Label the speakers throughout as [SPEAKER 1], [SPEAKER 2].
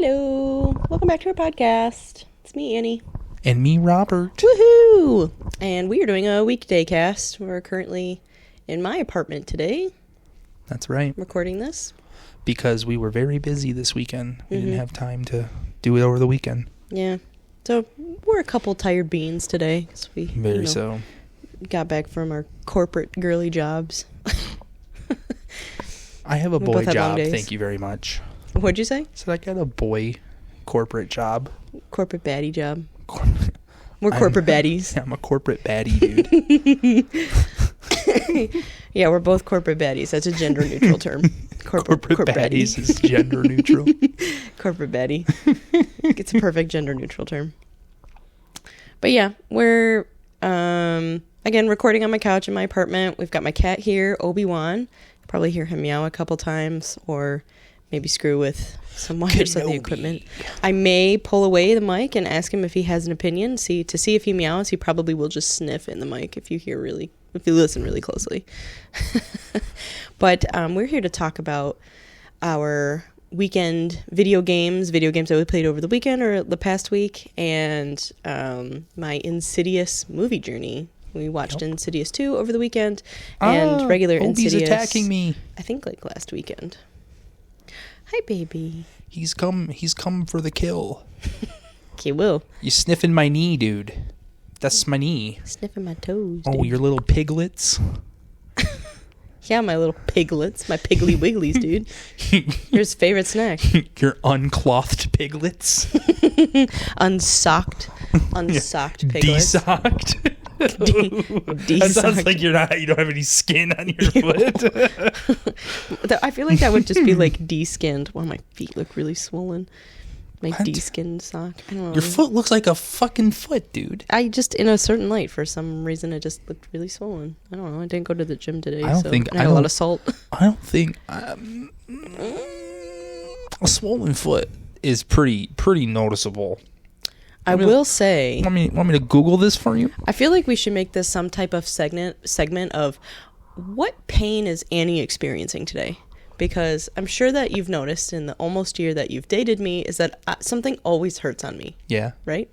[SPEAKER 1] Hello. Welcome back to our podcast. It's me, Annie.
[SPEAKER 2] And me, Robert.
[SPEAKER 1] Woohoo! And we are doing a weekday cast. We're currently in my apartment today.
[SPEAKER 2] That's right.
[SPEAKER 1] Recording this.
[SPEAKER 2] Because we were very busy this weekend. We didn't have time to do it over the weekend.
[SPEAKER 1] Yeah. So we're a couple tired beans today. Cause we
[SPEAKER 2] Very so.
[SPEAKER 1] Got back from our corporate girly jobs.
[SPEAKER 2] I have a boy job, thank you very much.
[SPEAKER 1] What'd you say?
[SPEAKER 2] So I got a boy corporate job.
[SPEAKER 1] Corporate baddie job. We're corporate baddies.
[SPEAKER 2] Yeah, I'm a corporate baddie, dude.
[SPEAKER 1] Yeah, we're both corporate baddies. That's a gender neutral term.
[SPEAKER 2] Corporate baddies is gender neutral.
[SPEAKER 1] Corporate baddie. It's a perfect gender neutral term. But yeah, we're again recording on my couch in my apartment. We've got my cat here, Obi-Wan. You'll probably hear him meow a couple times, or maybe screw with some wires of the equipment. I may pull away the mic and ask him if he has an opinion. To see if he meows. He probably will just sniff in the mic if you listen really closely. But we're here to talk about our weekend video games that we played over the weekend or the past week, and my Insidious movie journey. We watched Insidious 2 over the weekend, and regular
[SPEAKER 2] Obi's
[SPEAKER 1] Insidious.
[SPEAKER 2] Attacking me.
[SPEAKER 1] I think like last weekend. Hi, baby.
[SPEAKER 2] He's come for the kill.
[SPEAKER 1] Okay, will.
[SPEAKER 2] You sniffing my knee, dude. That's my knee.
[SPEAKER 1] Sniffing my toes.
[SPEAKER 2] Oh,
[SPEAKER 1] dude.
[SPEAKER 2] your little piglets.
[SPEAKER 1] Yeah, my little piglets, my piggly wigglies, dude. Your favorite snack.
[SPEAKER 2] Your unclothed piglets.
[SPEAKER 1] Unsocked piglets.
[SPEAKER 2] Desocked. That sounds like you don't have any skin on your foot.
[SPEAKER 1] I feel like that would just be like de-skinned. Wow, my feet look really swollen. My de-skinned sock. I don't know.
[SPEAKER 2] Your foot looks like a fucking foot, dude.
[SPEAKER 1] I just, in a certain light, for some reason, it just looked really swollen. I don't know. I didn't go to the gym today, I had a lot of salt.
[SPEAKER 2] I don't think a swollen foot is pretty noticeable.
[SPEAKER 1] I will say.
[SPEAKER 2] Want me to Google this for you?
[SPEAKER 1] I feel like we should make this some type of segment of what pain is Annie experiencing today? Because I'm sure that you've noticed in the almost year that you've dated me is that something always hurts on me.
[SPEAKER 2] Yeah.
[SPEAKER 1] Right?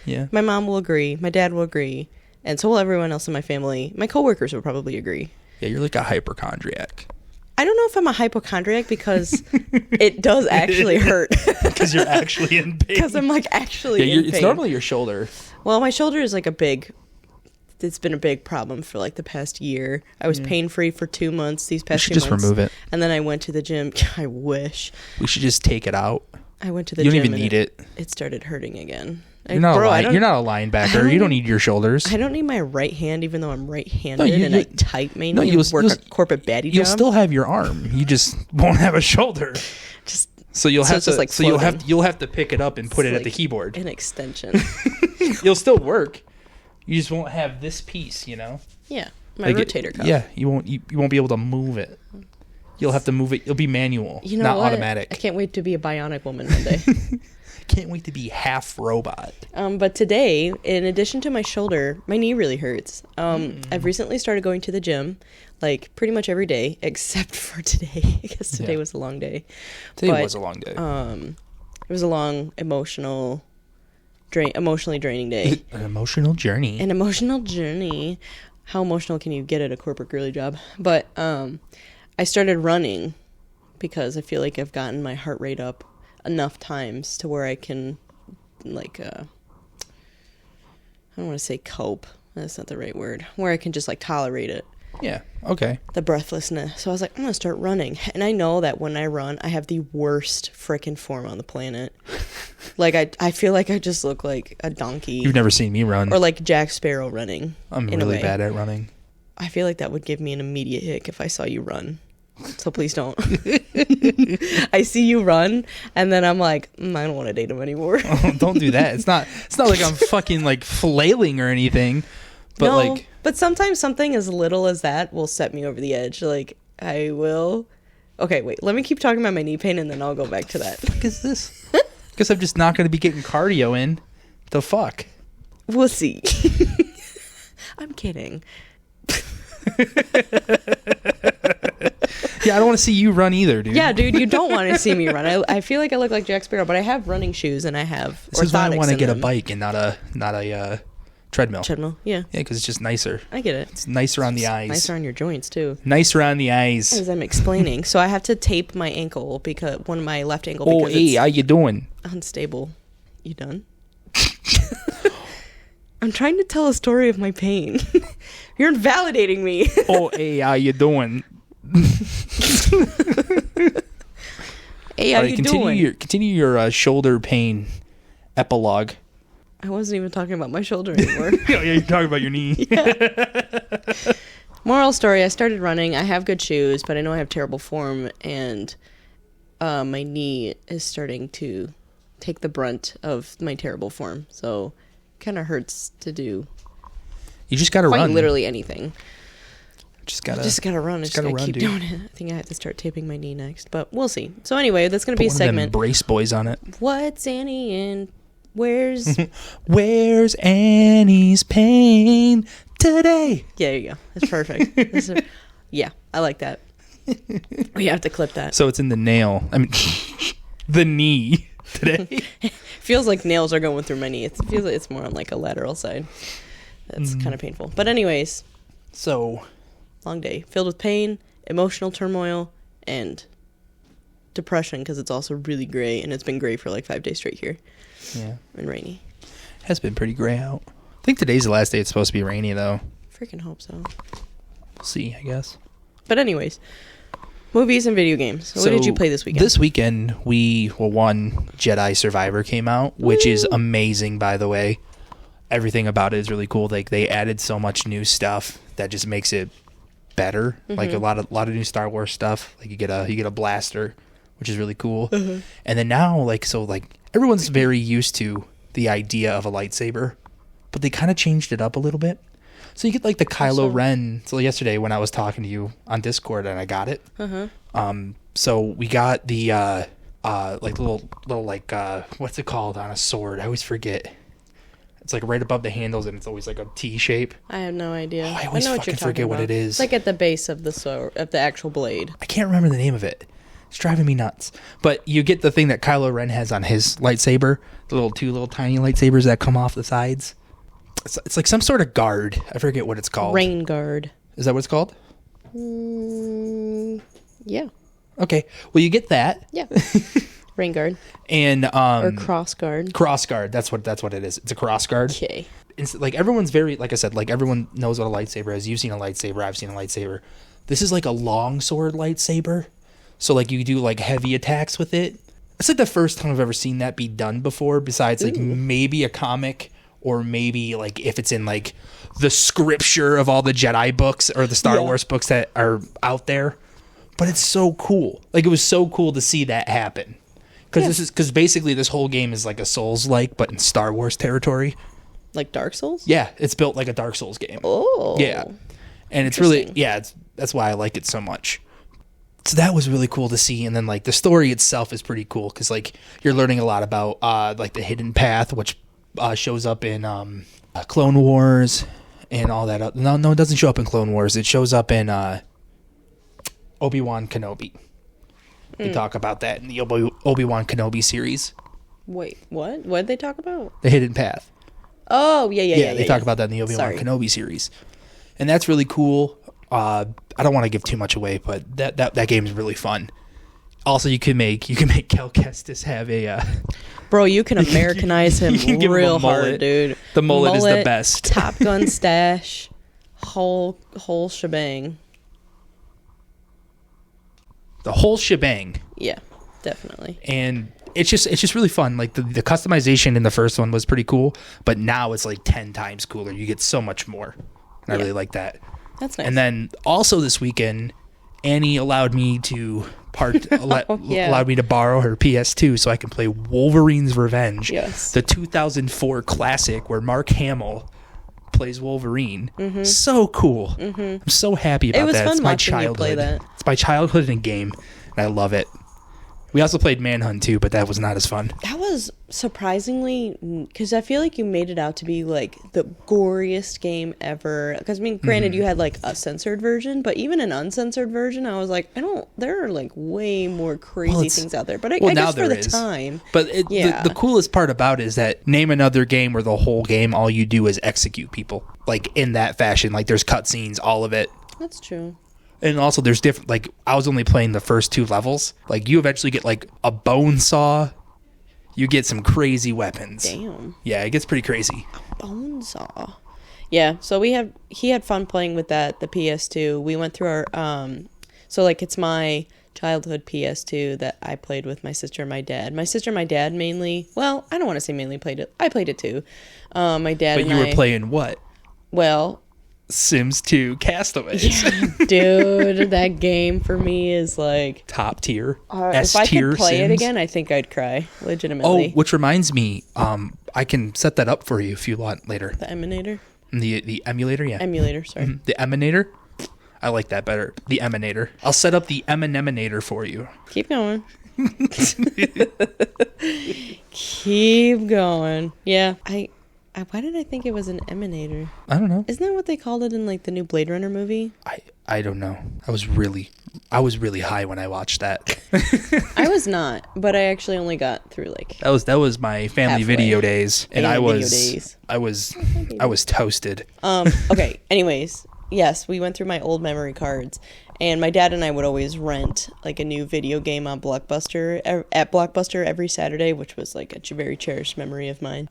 [SPEAKER 2] Yeah.
[SPEAKER 1] My mom will agree. My dad will agree. And so will everyone else in my family. My coworkers will probably agree.
[SPEAKER 2] Yeah, you're like a hypochondriac.
[SPEAKER 1] I don't know if I'm a hypochondriac because it does actually hurt.
[SPEAKER 2] Because you're actually in pain. Because
[SPEAKER 1] I'm like actually in pain.
[SPEAKER 2] It's normally your shoulder.
[SPEAKER 1] Well, my shoulder is like it's been a big problem for like the past year. I was pain-free for 2 months these past 2 months.
[SPEAKER 2] You should just remove it.
[SPEAKER 1] And then I went to the gym. I wish.
[SPEAKER 2] We should just take it out.
[SPEAKER 1] I went to the gym.
[SPEAKER 2] You don't even need it.
[SPEAKER 1] It started hurting again.
[SPEAKER 2] You're not a linebacker. You don't need your shoulders.
[SPEAKER 1] I don't need my right hand, even though I'm right-handed and I type mainly.
[SPEAKER 2] You'll
[SPEAKER 1] work a corporate baddie job.
[SPEAKER 2] You'll still have your arm. You just won't have a shoulder. You'll have to pick it up and put it at the keyboard.
[SPEAKER 1] An extension.
[SPEAKER 2] You'll still work. You just won't have this piece, you know.
[SPEAKER 1] Yeah, my rotator cuff.
[SPEAKER 2] Yeah, you won't be able to move it. You'll have to move it. It'll be manual, not automatic.
[SPEAKER 1] I can't wait to be a bionic woman one day.
[SPEAKER 2] Can't wait to be half robot.
[SPEAKER 1] But today, in addition to my shoulder, my knee really hurts. I've recently started going to the gym, like pretty much every day, except for today, because today was a long day.
[SPEAKER 2] Today was a long day.
[SPEAKER 1] It was a long, emotionally draining day.
[SPEAKER 2] An emotional journey. How
[SPEAKER 1] emotional can you get at a corporate girly job? But I started running because I feel like I've gotten my heart rate up enough times to where I can, like, I don't want to say cope. That's not the right word. Where I can just, like, tolerate it.
[SPEAKER 2] Yeah, okay.
[SPEAKER 1] The breathlessness. So I was like, I'm going to start running. And I know that when I run, I have the worst frickin' form on the planet. Like, I feel like I just look like a donkey.
[SPEAKER 2] You've never seen me run.
[SPEAKER 1] Or like Jack Sparrow running.
[SPEAKER 2] I'm really bad at running.
[SPEAKER 1] I feel like that would give me an immediate hick if I saw you run. So please don't. I see you run, and then I'm like, I don't want to date him anymore.
[SPEAKER 2] Oh, don't do that. It's not like I'm fucking like flailing or anything. But
[SPEAKER 1] but sometimes something as little as that will set me over the edge. Like, I will. Okay, wait. Let me keep talking about my knee pain, and then I'll go back to that.
[SPEAKER 2] What the fuck is this? Because I'm just not going to be getting cardio in. The fuck?
[SPEAKER 1] We'll see. I'm kidding.
[SPEAKER 2] Yeah, I don't want to see you run either, dude.
[SPEAKER 1] Yeah, dude, you don't want to see me run. I feel like I look like Jack Sparrow, but I have running shoes and I have
[SPEAKER 2] This is why I want to get a bike and not a treadmill.
[SPEAKER 1] Treadmill, yeah.
[SPEAKER 2] Yeah, because it's just nicer.
[SPEAKER 1] I get it.
[SPEAKER 2] It's nicer on the eyes.
[SPEAKER 1] Nicer on your joints, too.
[SPEAKER 2] Nicer on the eyes.
[SPEAKER 1] As I'm explaining. So I have to tape my ankle, because one of my left ankle, because
[SPEAKER 2] hey, how you doing?
[SPEAKER 1] Unstable. You done? I'm trying to tell a story of my pain. You're invalidating me.
[SPEAKER 2] Hey, how you doing?
[SPEAKER 1] Hey, how you doing?
[SPEAKER 2] Continue your shoulder pain epilogue.
[SPEAKER 1] I wasn't even talking about my shoulder anymore.
[SPEAKER 2] Yeah, you're talking about your knee.
[SPEAKER 1] Yeah. Moral story, I started running. I have good shoes, but I know I have terrible form, and my knee is starting to take the brunt of my terrible form. So it kind of hurts to do.
[SPEAKER 2] You just got to run.
[SPEAKER 1] Literally anything.
[SPEAKER 2] Just gotta
[SPEAKER 1] run. I just gotta keep
[SPEAKER 2] dude.
[SPEAKER 1] doing it. I think I have to start taping my knee next, but we'll see. So anyway, that's gonna be a segment.
[SPEAKER 2] Brace boys on it.
[SPEAKER 1] What's Annie and where's
[SPEAKER 2] Annie's pain today?
[SPEAKER 1] Yeah, there you go. That's perfect. Yeah, I like that. We have to clip that.
[SPEAKER 2] So it's in the nail. I mean, the knee today.
[SPEAKER 1] Feels like nails are going through my knee. It feels like it's more on like a lateral side. That's kind of painful. But anyways,
[SPEAKER 2] so
[SPEAKER 1] long day filled with pain, emotional turmoil, and depression because it's also really gray, and it's been gray for like 5 days straight here.
[SPEAKER 2] Yeah,
[SPEAKER 1] and rainy.
[SPEAKER 2] Has been pretty gray out. I think today's the last day it's supposed to be rainy though.
[SPEAKER 1] Freaking hope so.
[SPEAKER 2] We'll see, I guess.
[SPEAKER 1] But anyways, movies and video games. So what did you play this weekend?
[SPEAKER 2] This weekend one Jedi Survivor came out, which is amazing, by the way. Everything about it is really cool. Like they added so much new stuff that just makes it better. Mm-hmm. Like a lot of new Star Wars stuff. Like you get a blaster, which is really cool. Mm-hmm. And then now everyone's very used to the idea of a lightsaber, but they kind of changed it up a little bit. So you get like the Kylo Ren. So yesterday when I was talking to you on Discord and I got it. Uh-huh. So we got the like little what's it called on a sword? I always forget. It's like right above the handles, and it's always like a T shape.
[SPEAKER 1] I have no idea.
[SPEAKER 2] I always fucking forget what it is.
[SPEAKER 1] It's like at the base of the sword, of the actual blade.
[SPEAKER 2] I can't remember the name of it. It's driving me nuts. But you get the thing that Kylo Ren has on his lightsaber, the two little tiny lightsabers that come off the sides. It's like some sort of guard. I forget what it's called.
[SPEAKER 1] Rain guard.
[SPEAKER 2] Is that what it's called?
[SPEAKER 1] Yeah.
[SPEAKER 2] Okay. Well, you get that.
[SPEAKER 1] Yeah. Rain guard.
[SPEAKER 2] And
[SPEAKER 1] or cross guard.
[SPEAKER 2] Cross guard. That's what it is. It's a cross guard.
[SPEAKER 1] Okay.
[SPEAKER 2] It's like everyone's very, like I said, like everyone knows what a lightsaber is. You've seen a lightsaber. I've seen a lightsaber. This is like a long sword lightsaber. So like you do like heavy attacks with it. It's like the first time I've ever seen that be done before, besides like maybe a comic, or maybe like if it's in like the scripture of all the Jedi books or the Star Wars books that are out there. But it's so cool. Like it was so cool to see that happen. Because basically this whole game is like a Souls-like, but in Star Wars territory.
[SPEAKER 1] Like Dark Souls?
[SPEAKER 2] Yeah, it's built like a Dark Souls game.
[SPEAKER 1] Oh.
[SPEAKER 2] Yeah. And it's really, that's why I like it so much. So that was really cool to see. And then like the story itself is pretty cool because like you're learning a lot about like the hidden path, which shows up in Clone Wars and all that. No, it doesn't show up in Clone Wars. It shows up in Obi-Wan Kenobi. They talk about that in the Obi-Wan Kenobi series.
[SPEAKER 1] Wait, what? What did they talk about?
[SPEAKER 2] The hidden path.
[SPEAKER 1] Oh, yeah.
[SPEAKER 2] They talk about that in the Obi-Wan Kenobi series. And that's really cool. I don't want to give too much away, but that game is really fun. Also, you can make Cal Kestis have a...
[SPEAKER 1] Bro, you can Americanize him real hard, dude.
[SPEAKER 2] The mullet is the best.
[SPEAKER 1] Top Gun stash, whole shebang.
[SPEAKER 2] The whole shebang.
[SPEAKER 1] Yeah, definitely.
[SPEAKER 2] And it's just really fun. Like the customization in the first one was pretty cool, but now it's like 10 times cooler. You get so much more. And I really like that.
[SPEAKER 1] That's nice.
[SPEAKER 2] And then also this weekend, Annie allowed me to allowed me to borrow her PS2 so I can play Wolverine's Revenge.
[SPEAKER 1] Yes.
[SPEAKER 2] The 2004 classic where Mark Hamill plays Wolverine. Mm-hmm. So cool. Mm-hmm. I'm so happy about that.
[SPEAKER 1] It was fun
[SPEAKER 2] it's my
[SPEAKER 1] watching
[SPEAKER 2] childhood.
[SPEAKER 1] You play that.
[SPEAKER 2] It's my childhood in a game, and I love it. We also played Manhunt too, but that was not as fun.
[SPEAKER 1] That was surprisingly, because I feel like you made it out to be like the goriest game ever. Because I mean, granted, you had like a censored version, but even an uncensored version, I was like, there are like way more crazy things out there. But I guess for the time.
[SPEAKER 2] But the coolest part about it is that name another game where the whole game, all you do is execute people. Like in that fashion. Like there's cutscenes, all of it.
[SPEAKER 1] That's true.
[SPEAKER 2] And also there's different, like I was only playing the first 2 levels. Like you eventually get like a bone saw. You get some crazy weapons.
[SPEAKER 1] Damn.
[SPEAKER 2] Yeah, it gets pretty crazy.
[SPEAKER 1] A bone saw. Yeah, so he had fun playing with that, the PS2. We went through our, so like it's my childhood PS2 that I played with my sister and my dad. My sister and my dad mainly, well, I don't want to say mainly played it. I played it too. My dad
[SPEAKER 2] but
[SPEAKER 1] and
[SPEAKER 2] you were playing what?
[SPEAKER 1] Well,
[SPEAKER 2] Sims 2 Castaways.
[SPEAKER 1] Yeah, dude, that game for me is like
[SPEAKER 2] top tier.
[SPEAKER 1] If I could play it again, I think I'd cry. Legitimately.
[SPEAKER 2] Oh, which reminds me, I can set that up for you if you want later.
[SPEAKER 1] The Emanator?
[SPEAKER 2] The emulator, yeah.
[SPEAKER 1] Emulator, sorry.
[SPEAKER 2] Mm-hmm. The Emanator? I like that better. The Emanator. I'll set up the Eminator for you.
[SPEAKER 1] Keep going. Keep going. Yeah, why did I think it was an Emanator?
[SPEAKER 2] I don't know.
[SPEAKER 1] Isn't that what they called it in like the new Blade Runner movie?
[SPEAKER 2] I don't know. I was really high when I watched that.
[SPEAKER 1] I was not, but I actually only got through like
[SPEAKER 2] that was my family video days, and I was toasted.
[SPEAKER 1] Okay. Anyways, yes, we went through my old memory cards. And my dad and I would always rent like a new video game on Blockbuster at Blockbuster every Saturday, which was like a very cherished memory of mine.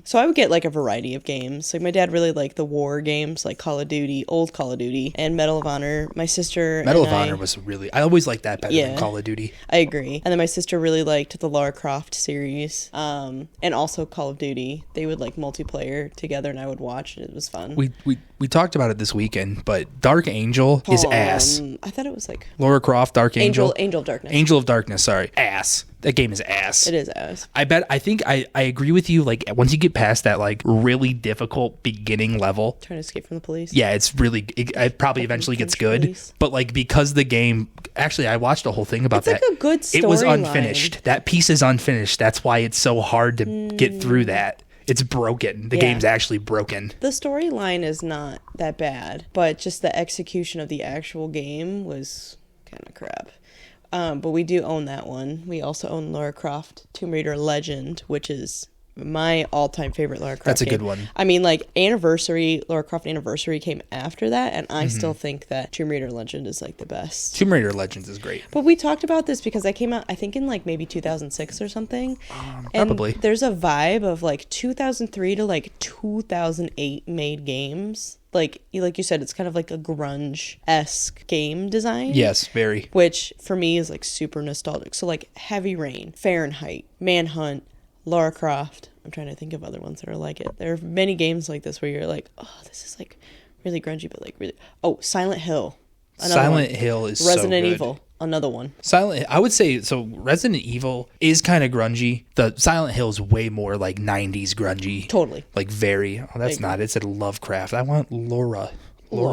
[SPEAKER 1] So I would get like a variety of games. Like my dad really liked the war games, like Call of Duty, old Call of Duty, and Medal of Honor. My sister
[SPEAKER 2] Medal of Honor was I always liked that better than Call of Duty.
[SPEAKER 1] I agree. And then my sister really liked the Lara Croft series, and also Call of Duty. They would like multiplayer together, and I would watch, and it was fun.
[SPEAKER 2] We talked about it this weekend, but Dark Angel is ass.
[SPEAKER 1] I thought it was like
[SPEAKER 2] Lara Croft, Dark Angel.
[SPEAKER 1] Angel of Darkness.
[SPEAKER 2] Angel of Darkness, sorry. Ass. That game is ass.
[SPEAKER 1] It is ass.
[SPEAKER 2] I think I agree with you. Like once you get past that like really difficult beginning level.
[SPEAKER 1] Trying to escape from the police.
[SPEAKER 2] Yeah, it probably eventually gets good.
[SPEAKER 1] Police.
[SPEAKER 2] But like because the game, actually I watched a whole thing about that.
[SPEAKER 1] It's like a good story.
[SPEAKER 2] It was unfinished. That piece is unfinished. That's why it's so hard to get through that. It's broken. The game's actually broken.
[SPEAKER 1] The storyline is not that bad, but just the execution of the actual game was kind of crap. But we do own that one. We also own Lara Croft Tomb Raider Legend, which is my all-time favorite Lara Croft
[SPEAKER 2] That's a
[SPEAKER 1] game.
[SPEAKER 2] good one.
[SPEAKER 1] I mean, like, Lara Croft Anniversary came after that, and I still think that Tomb Raider Legend is, like, the best.
[SPEAKER 2] Tomb Raider Legends is great.
[SPEAKER 1] But we talked about this because I came out, I think, in, like, maybe 2006 or something.
[SPEAKER 2] Probably.
[SPEAKER 1] And there's a vibe of, like, 2003 to, like, 2008 made games. Like you said, it's kind of like a grunge-esque game design.
[SPEAKER 2] Yes, very.
[SPEAKER 1] Which, for me, is, like, super nostalgic. So, like, Heavy Rain, Fahrenheit, Manhunt, Lara Croft. I'm trying to think of other ones that are like it. There are many games like this where you're like, oh, this is like really grungy, but like really. Oh, Silent Hill.
[SPEAKER 2] Silent Hill is
[SPEAKER 1] Resident
[SPEAKER 2] so good.
[SPEAKER 1] Evil. Another one.
[SPEAKER 2] I would say so. Resident Evil is kind of grungy. The Silent Hill is way more like 90s grungy.
[SPEAKER 1] Totally.
[SPEAKER 2] Like very. Oh, that's not. It said Lovecraft. I want Laura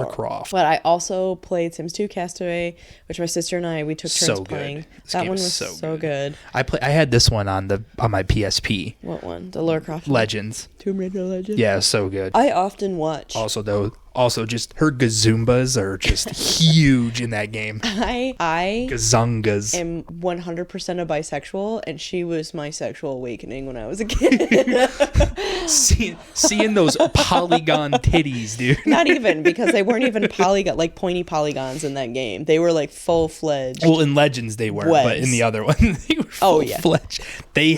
[SPEAKER 2] Croft.
[SPEAKER 1] But I also played Sims 2 Castaway, which my sister and we took turns playing. That one was so good.
[SPEAKER 2] I had this one on my PSP.
[SPEAKER 1] What one? The Lara Croft
[SPEAKER 2] Legends.
[SPEAKER 1] Tomb Raider Legends.
[SPEAKER 2] Yeah, so good.
[SPEAKER 1] I often watch.
[SPEAKER 2] Also, just her gazoombas are just huge in that game.
[SPEAKER 1] I
[SPEAKER 2] Gazungas.
[SPEAKER 1] am 100% a bisexual, and she was my sexual awakening when I was a kid.
[SPEAKER 2] Seeing those polygon titties, dude.
[SPEAKER 1] Not even, because they weren't even pointy polygons in that game. They were like full-fledged.
[SPEAKER 2] Well, in Legends they were, but in the other one they were full-fledged. They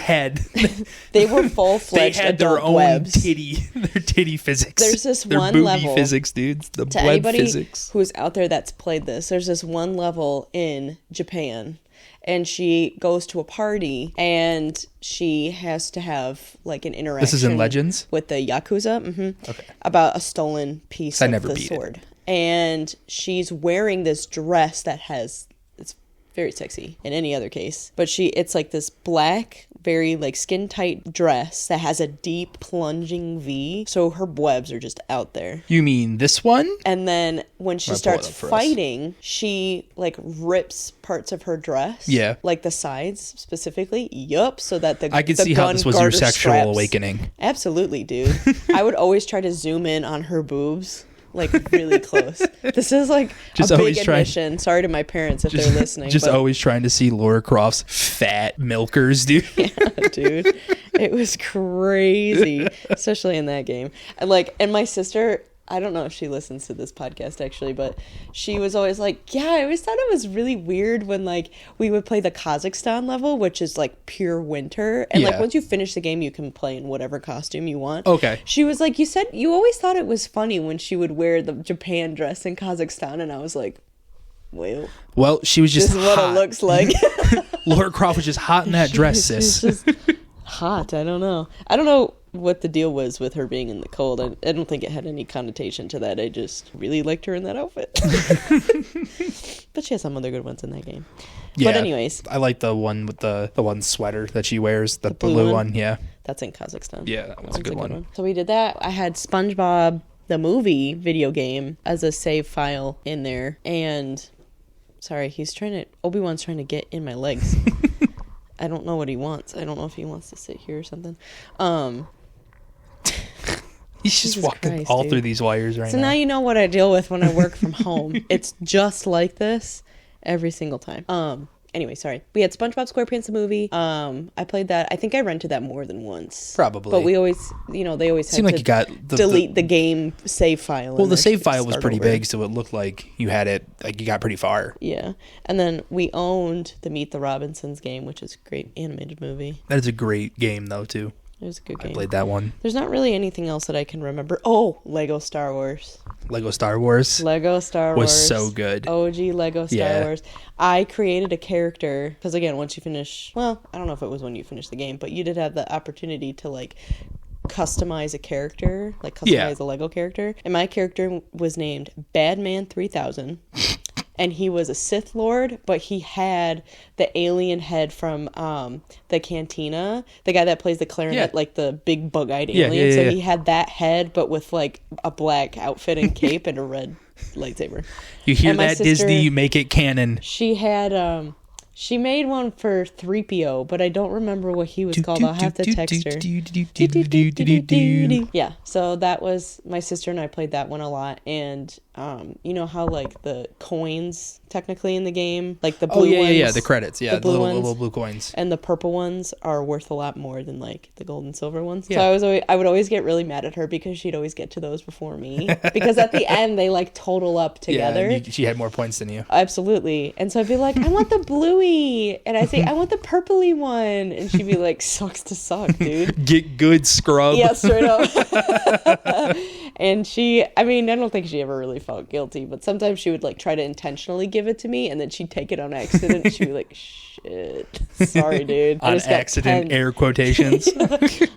[SPEAKER 1] were full-fledged.
[SPEAKER 2] They had their own titty physics.
[SPEAKER 1] There's this
[SPEAKER 2] their
[SPEAKER 1] one
[SPEAKER 2] booby
[SPEAKER 1] level
[SPEAKER 2] physics, dudes. The
[SPEAKER 1] to
[SPEAKER 2] web
[SPEAKER 1] anybody
[SPEAKER 2] physics.
[SPEAKER 1] who's out there that's played this. There's this one level in Japan, and she goes to a party, and she has to have like an interaction.
[SPEAKER 2] This is in Legends
[SPEAKER 1] with the Yakuza.
[SPEAKER 2] Okay.
[SPEAKER 1] About a stolen piece of the sword, and she's wearing this dress that it's very sexy in any other case, but it's like this black very like skin tight dress that has a deep plunging V. So her webs are just out there.
[SPEAKER 2] You mean this one?
[SPEAKER 1] And then when she starts fighting, she like rips parts of her dress.
[SPEAKER 2] Yeah.
[SPEAKER 1] Like the sides specifically. Yup. So that
[SPEAKER 2] I could see how this was your sexual awakening.
[SPEAKER 1] Absolutely, dude. I would always try to zoom in on her boobs. Like really close. This is like just a big admission. Sorry to my parents if they're listening.
[SPEAKER 2] Just always trying to see Lara Croft's fat milkers, dude.
[SPEAKER 1] Yeah, dude. It was crazy, especially in that game. And my sister, I don't know if she listens to this podcast actually, but she was always like, yeah, I always thought it was really weird when like we would play the Kazakhstan level, which is like pure winter. And like once you finish the game, you can play in whatever costume you want.
[SPEAKER 2] Okay.
[SPEAKER 1] She was like, you said you always thought it was funny when she would wear the Japan dress in Kazakhstan. And I was like,
[SPEAKER 2] well, she was just
[SPEAKER 1] this is what it looks like.
[SPEAKER 2] Lara Croft was just hot in that dress, sis.
[SPEAKER 1] Just hot. I don't know what the deal was with her being in the cold. I don't think it had any connotation to that. I just really liked her in that outfit. But she has some other good ones in that game. Yeah, but anyways,
[SPEAKER 2] I like the one with the one sweater that she wears, the blue one. Yeah,
[SPEAKER 1] that's in Kazakhstan.
[SPEAKER 2] Yeah, that was a good one.
[SPEAKER 1] So we did that. I had SpongeBob the movie video game as a save file in there, and sorry, Obi-Wan's trying to get in my legs. I don't know what he wants. I don't know if he wants to sit here or something.
[SPEAKER 2] He's just walking through these wires right now.
[SPEAKER 1] So now you know what I deal with when I work from home. It's just like this every single time. Anyway, sorry. We had SpongeBob SquarePants the movie. I played that. I think I rented that more than once.
[SPEAKER 2] Probably.
[SPEAKER 1] But we always, they always had to delete the game save file.
[SPEAKER 2] Well, the save file was pretty big, so it looked like you had it, like you got pretty far.
[SPEAKER 1] Yeah. And then we owned the Meet the Robinsons game, which is a great animated movie.
[SPEAKER 2] That is a great game, though, too.
[SPEAKER 1] It was a good game.
[SPEAKER 2] I played that one.
[SPEAKER 1] There's not really anything else that I can remember. Oh, Lego Star Wars.
[SPEAKER 2] Lego Star Wars
[SPEAKER 1] was
[SPEAKER 2] so good.
[SPEAKER 1] OG Lego Star Wars. I created a character because, again, once you finish, well, I don't know if it was when you finished the game, but you did have the opportunity to like customize a character, like customize a Lego character. And my character was named Badman 3000. And he was a Sith Lord, but he had the alien head from the Cantina, the guy that plays the clarinet, like the big bug-eyed alien. So he had that head, but with like a black outfit and cape and a red lightsaber.
[SPEAKER 2] You hear that, sister, Disney? You make it canon.
[SPEAKER 1] She had she made one for 3PO, but I don't remember what he was called. I'll have to text her. Yeah, so that was, my sister and I played that one a lot. And you know how like the coins technically in the game, like the blue ones,
[SPEAKER 2] the credits, the little blue coins,
[SPEAKER 1] and the purple ones are worth a lot more than like the gold and silver ones. So I would always get really mad at her because she'd always get to those before me, because at the end they like total up together.
[SPEAKER 2] Yeah, she had more points than you.
[SPEAKER 1] Absolutely. And so I'd be like, I want the bluey, and I say I want the purpley one, and she'd be like, sucks to suck, dude.
[SPEAKER 2] Get good, scrub.
[SPEAKER 1] Yeah, straight up. And I don't think she ever really felt guilty, but sometimes she would like try to intentionally give it to me, and then she'd take it on accident, and she'd be like, shit, sorry, dude.
[SPEAKER 2] On accident, air quotations.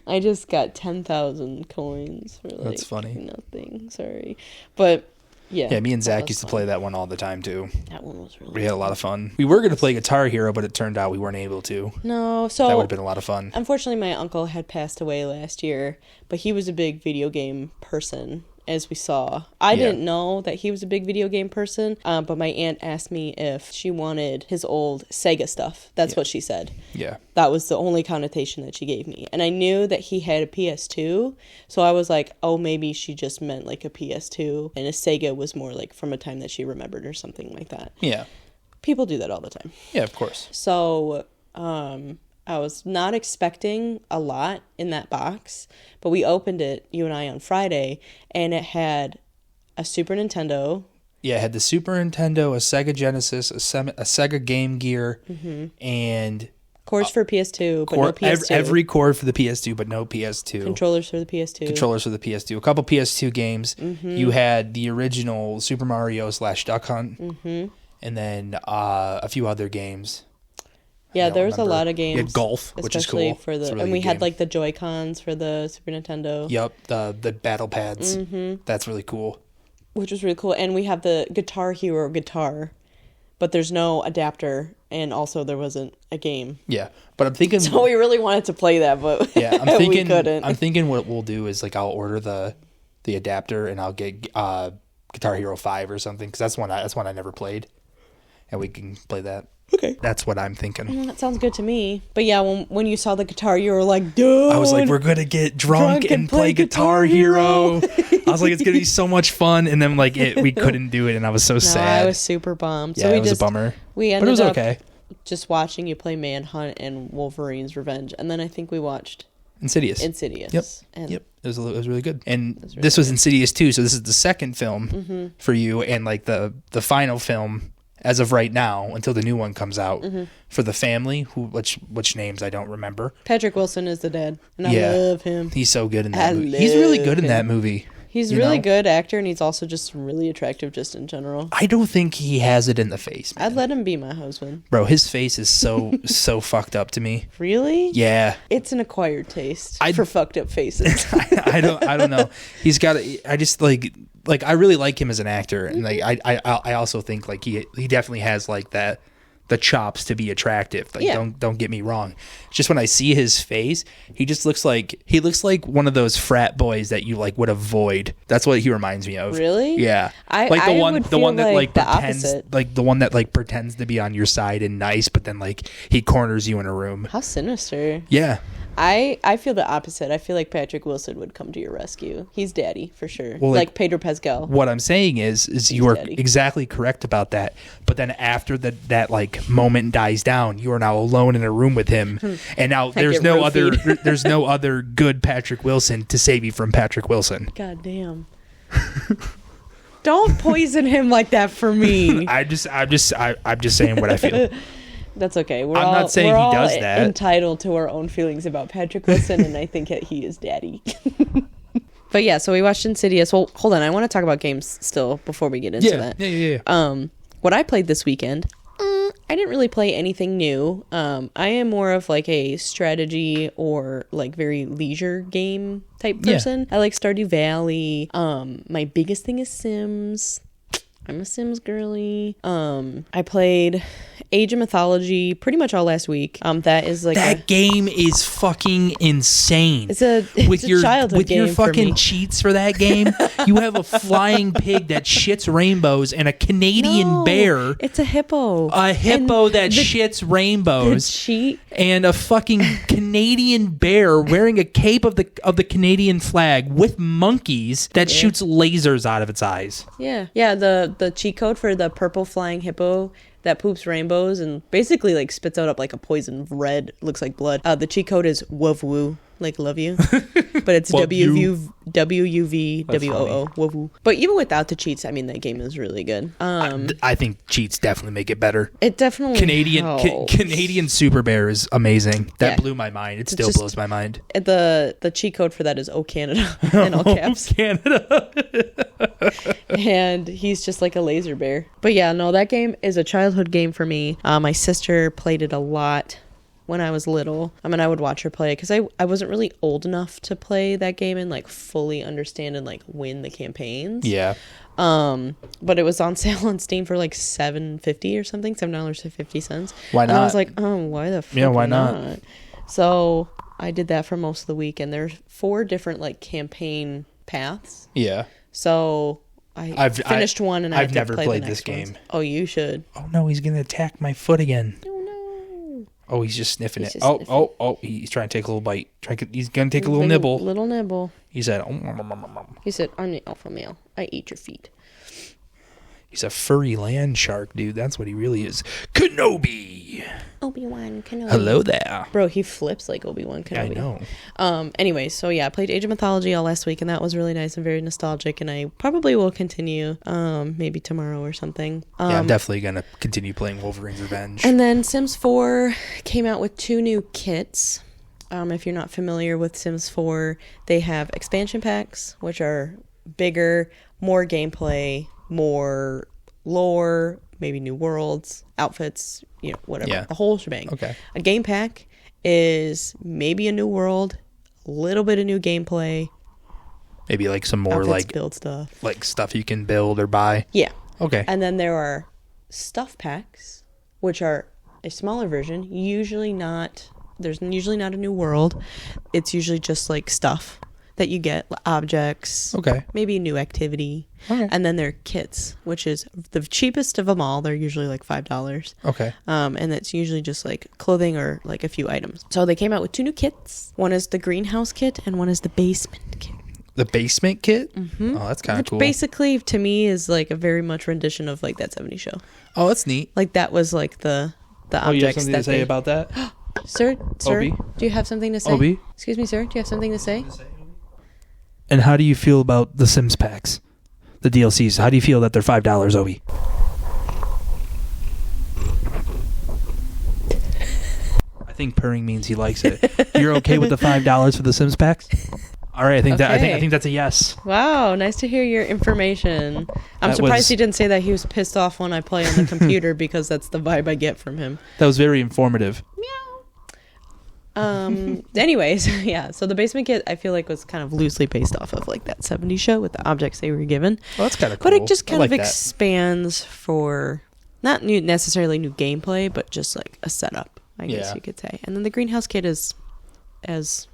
[SPEAKER 1] I just got 10,000 coins for like,
[SPEAKER 2] that's funny.
[SPEAKER 1] Nothing, sorry. But yeah,
[SPEAKER 2] me and Zach used to play that one all the time too.
[SPEAKER 1] That one was really
[SPEAKER 2] We had a lot of fun. We were going to play Guitar Hero, but it turned out we weren't able to.
[SPEAKER 1] No, so
[SPEAKER 2] that would have been a lot of fun.
[SPEAKER 1] Unfortunately, my uncle had passed away last year, but he was a big video game person, as we saw. I didn't know that he was a big video game person, but my aunt asked me if she wanted his old Sega stuff. That's what she said.
[SPEAKER 2] Yeah.
[SPEAKER 1] That was the only connotation that she gave me. And I knew that he had a PS2, so I was like, oh, maybe she just meant like a PS2, and a Sega was more like from a time that she remembered or something like that.
[SPEAKER 2] Yeah.
[SPEAKER 1] People do that all the time.
[SPEAKER 2] Yeah, of course.
[SPEAKER 1] So, I was not expecting a lot in that box, but we opened it, you and I, on Friday, and it had a Super Nintendo.
[SPEAKER 2] Yeah, it had the Super Nintendo, a Sega Genesis, a Sega Game Gear, and
[SPEAKER 1] cords for PS2, but no PS2.
[SPEAKER 2] Every cord for the PS2, but no PS2.
[SPEAKER 1] Controllers for the PS2.
[SPEAKER 2] A couple PS2 games. You had the original Super Mario / Duck Hunt, and then a few other games.
[SPEAKER 1] Yeah, there was a lot of games.
[SPEAKER 2] You had golf, which is cool.
[SPEAKER 1] And we had like the Joy-Cons for the Super Nintendo.
[SPEAKER 2] Yep, the battle pads. That's really cool.
[SPEAKER 1] Which was really cool. And we have the Guitar Hero guitar, but there's no adapter and also there wasn't a game.
[SPEAKER 2] Yeah, but I'm thinking.
[SPEAKER 1] So we really wanted to play that, but
[SPEAKER 2] yeah, I'm thinking.
[SPEAKER 1] we couldn't.
[SPEAKER 2] I'm thinking what we'll do is like I'll order the adapter and I'll get Guitar Hero 5 or something because that's one I never played, and we can play that.
[SPEAKER 1] Okay.
[SPEAKER 2] That's what I'm thinking.
[SPEAKER 1] That sounds good to me. But yeah, when you saw the guitar, you were like, dude.
[SPEAKER 2] I was like, we're going to get drunk and play Guitar Hero. I was like, it's going to be so much fun. And then like we couldn't do it. And I was so sad.
[SPEAKER 1] I was super bummed.
[SPEAKER 2] Yeah,
[SPEAKER 1] so
[SPEAKER 2] it was a bummer.
[SPEAKER 1] We ended
[SPEAKER 2] but it was
[SPEAKER 1] up
[SPEAKER 2] okay.
[SPEAKER 1] just watching you play Manhunt and Wolverine's Revenge. And then I think we watched
[SPEAKER 2] Insidious.
[SPEAKER 1] Yep.
[SPEAKER 2] And yep. It was really good. And this was Insidious too. So this is the second film for you. And like the final film as of right now, until the new one comes out, for the family, which names I don't remember.
[SPEAKER 1] Patrick Wilson is the dad, and I love him.
[SPEAKER 2] He's so good in that movie. He's really good in that movie.
[SPEAKER 1] He's really good actor, and he's also just really attractive just in general.
[SPEAKER 2] I don't think he has it in the face, man.
[SPEAKER 1] I'd let him be my husband.
[SPEAKER 2] Bro, his face is so fucked up to me.
[SPEAKER 1] Really?
[SPEAKER 2] Yeah.
[SPEAKER 1] It's an acquired taste for fucked up faces.
[SPEAKER 2] I don't know. He's got I just like I really like him as an actor, and like I also think like he definitely has like the chops to be attractive. Like don't get me wrong. Just when I see his face, he looks like one of those frat boys that you like would avoid. That's what he reminds me of.
[SPEAKER 1] Really?
[SPEAKER 2] Yeah.
[SPEAKER 1] Like the one that like pretends
[SPEAKER 2] opposite. Like the one that like pretends to be on your side and nice, but then like he corners you in a room.
[SPEAKER 1] How sinister.
[SPEAKER 2] Yeah.
[SPEAKER 1] I feel the opposite. I feel like Patrick Wilson would come to your rescue. He's daddy for sure.
[SPEAKER 2] Well,
[SPEAKER 1] like Pedro Pascal.
[SPEAKER 2] What I'm saying is you are exactly correct about that. But then after that like moment dies down, you are now alone in a room with him, and now there's no other good Patrick Wilson to save you from Patrick Wilson.
[SPEAKER 1] God damn. Don't poison him like that for me.
[SPEAKER 2] I'm just saying what I feel.
[SPEAKER 1] That's okay.
[SPEAKER 2] I'm not saying he does that.
[SPEAKER 1] Entitled to our own feelings about Patrick Wilson, and I think that he is daddy. But yeah, so we watched Insidious. Well, hold on. I want to talk about games still before we get into that.
[SPEAKER 2] Yeah.
[SPEAKER 1] What I played this weekend, I didn't really play anything new. I am more of like a strategy or like very leisure game type person. I like Stardew Valley. My biggest thing is Sims. I'm a Sims girly. I played Age of Mythology pretty much all last week. That is like
[SPEAKER 2] that game is fucking insane.
[SPEAKER 1] It's a childhood game
[SPEAKER 2] with your fucking cheats for that game. You have a flying pig that shits rainbows and a Canadian bear.
[SPEAKER 1] It's a hippo.
[SPEAKER 2] A hippo that shits rainbows.
[SPEAKER 1] The cheat
[SPEAKER 2] and a fucking Canadian bear wearing a cape of the Canadian flag with monkeys that shoots lasers out of its eyes.
[SPEAKER 1] Yeah. The cheat code for the purple flying hippo that poops rainbows and basically like spits out up like a poison red, looks like blood. The cheat code is WOVWOO, like love you, but it's WUVWOO, WOVWOO. But even without the cheats, I mean that game is really good.
[SPEAKER 2] I think cheats definitely make it better.
[SPEAKER 1] It definitely
[SPEAKER 2] Canadian Super Bear is amazing. That blew my mind. It still blows my mind.
[SPEAKER 1] The cheat code for that is "Oh Canada" in all caps.
[SPEAKER 2] Canada.
[SPEAKER 1] And he's just like a laser bear. But yeah, no, that game is a childhood game for me. My sister played it a lot when I was little. I mean, I would watch her play because I wasn't really old enough to play that game and like fully understand and like win the campaigns.
[SPEAKER 2] Yeah.
[SPEAKER 1] But it was on sale on Steam for like $7.50 or something, $7.50.
[SPEAKER 2] Why not?
[SPEAKER 1] And I was like, why the fuck?
[SPEAKER 2] Yeah, why not?
[SPEAKER 1] So I did that for most of the week, and there's 4 different like campaign paths.
[SPEAKER 2] Yeah.
[SPEAKER 1] So I've finished one, and
[SPEAKER 2] I've never played this game.
[SPEAKER 1] Ones. Oh, you should.
[SPEAKER 2] Oh no, he's gonna attack my foot again.
[SPEAKER 1] Oh no.
[SPEAKER 2] Oh, he's just sniffing it. Oh, he's trying to take a little bite. He's gonna take a little nibble.
[SPEAKER 1] Little nibble.
[SPEAKER 2] He said,
[SPEAKER 1] He said, I'm the alpha male. I eat your feet.
[SPEAKER 2] He's a furry land shark, dude. That's what he really is. Kenobi.
[SPEAKER 1] Obi-Wan Kenobi.
[SPEAKER 2] Hello there.
[SPEAKER 1] Bro, he flips like Obi-Wan Kenobi.
[SPEAKER 2] I know.
[SPEAKER 1] Anyway, so yeah, I played Age of Mythology all last week, and that was really nice and very nostalgic, and I probably will continue maybe tomorrow or something.
[SPEAKER 2] Yeah, I'm definitely going to continue playing Wolverine's Revenge.
[SPEAKER 1] And then Sims 4 came out with 2 new kits. If you're not familiar with Sims 4, they have expansion packs, which are bigger, more gameplay, more lore, maybe new worlds, outfits, whatever.
[SPEAKER 2] Yeah.
[SPEAKER 1] The whole shebang.
[SPEAKER 2] Okay.
[SPEAKER 1] A game pack is maybe a new world, a little bit of new gameplay.
[SPEAKER 2] Maybe like some more like
[SPEAKER 1] build stuff.
[SPEAKER 2] Like stuff you can build or buy.
[SPEAKER 1] Yeah.
[SPEAKER 2] Okay.
[SPEAKER 1] And then there are stuff packs, which are a smaller version. There's usually not a new world. It's usually just like stuff that you get, objects.
[SPEAKER 2] Okay.
[SPEAKER 1] Maybe a new activity.
[SPEAKER 2] Okay.
[SPEAKER 1] And then there are kits, which is the cheapest of them all. They're usually like $5.
[SPEAKER 2] Okay.
[SPEAKER 1] And that's usually just like clothing or like a few items. So they came out with 2 new kits. One is the greenhouse kit and one is the basement kit.
[SPEAKER 2] The basement kit?
[SPEAKER 1] Mm-hmm.
[SPEAKER 2] Oh, that's kind of cool.
[SPEAKER 1] Basically, to me, is like a very much rendition of like that 70s show.
[SPEAKER 2] Oh, that's neat.
[SPEAKER 1] Like that was like the objects.
[SPEAKER 2] Oh, you have something to say about that?
[SPEAKER 1] Sir,
[SPEAKER 2] Obi?
[SPEAKER 1] Do you have something to say?
[SPEAKER 2] Obi?
[SPEAKER 1] Excuse me, sir. Do you have something to say?
[SPEAKER 3] And how do you feel about the Sims packs? The DLCs. How do you feel that they're $5, Obi? I think purring means he likes it. You're okay with the $5 for the Sims packs? All right, I think
[SPEAKER 1] Okay.
[SPEAKER 3] I think that's a yes.
[SPEAKER 1] Wow, nice to hear your information. I'm
[SPEAKER 2] That
[SPEAKER 1] surprised
[SPEAKER 2] was-
[SPEAKER 1] he didn't say that he was pissed off when I play on the computer because that's the vibe I get from him.
[SPEAKER 2] That was very informative.
[SPEAKER 1] Anyways, yeah, so the basement kit I feel like was kind of loosely based off of like that 70s show with the objects they were given.
[SPEAKER 2] Oh, that's kind of cool.
[SPEAKER 1] But it just kind
[SPEAKER 2] I
[SPEAKER 1] of
[SPEAKER 2] like that.
[SPEAKER 1] expands for not necessarily new gameplay, but just like a setup, I guess
[SPEAKER 2] Yeah.
[SPEAKER 1] you could say. And then the greenhouse kit is as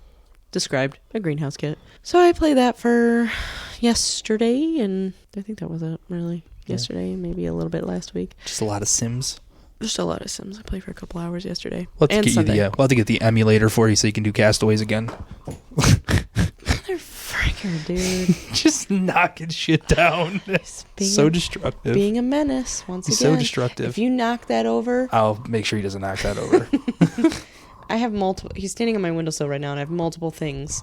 [SPEAKER 1] described, a greenhouse kit. So I played that for yesterday, and I think that was it, really.
[SPEAKER 2] Yeah.
[SPEAKER 1] Yesterday, maybe a little bit last week.
[SPEAKER 2] Just a lot of Sims.
[SPEAKER 1] Just a lot of Sims. I played for a couple hours yesterday.
[SPEAKER 2] We'll have to
[SPEAKER 1] and
[SPEAKER 2] get
[SPEAKER 1] Sunday.
[SPEAKER 2] we'll have to get the emulator for you so you can do Castaways again.
[SPEAKER 1] Motherfucker, dude.
[SPEAKER 2] Just knocking shit down.
[SPEAKER 1] Being
[SPEAKER 2] So
[SPEAKER 1] a-
[SPEAKER 2] destructive.
[SPEAKER 1] Being a menace, once
[SPEAKER 2] He's
[SPEAKER 1] again.
[SPEAKER 2] so destructive.
[SPEAKER 1] If you knock that over,
[SPEAKER 2] I'll make sure he doesn't knock that over.
[SPEAKER 1] I have multiple. He's standing on my windowsill right now, and I have multiple things.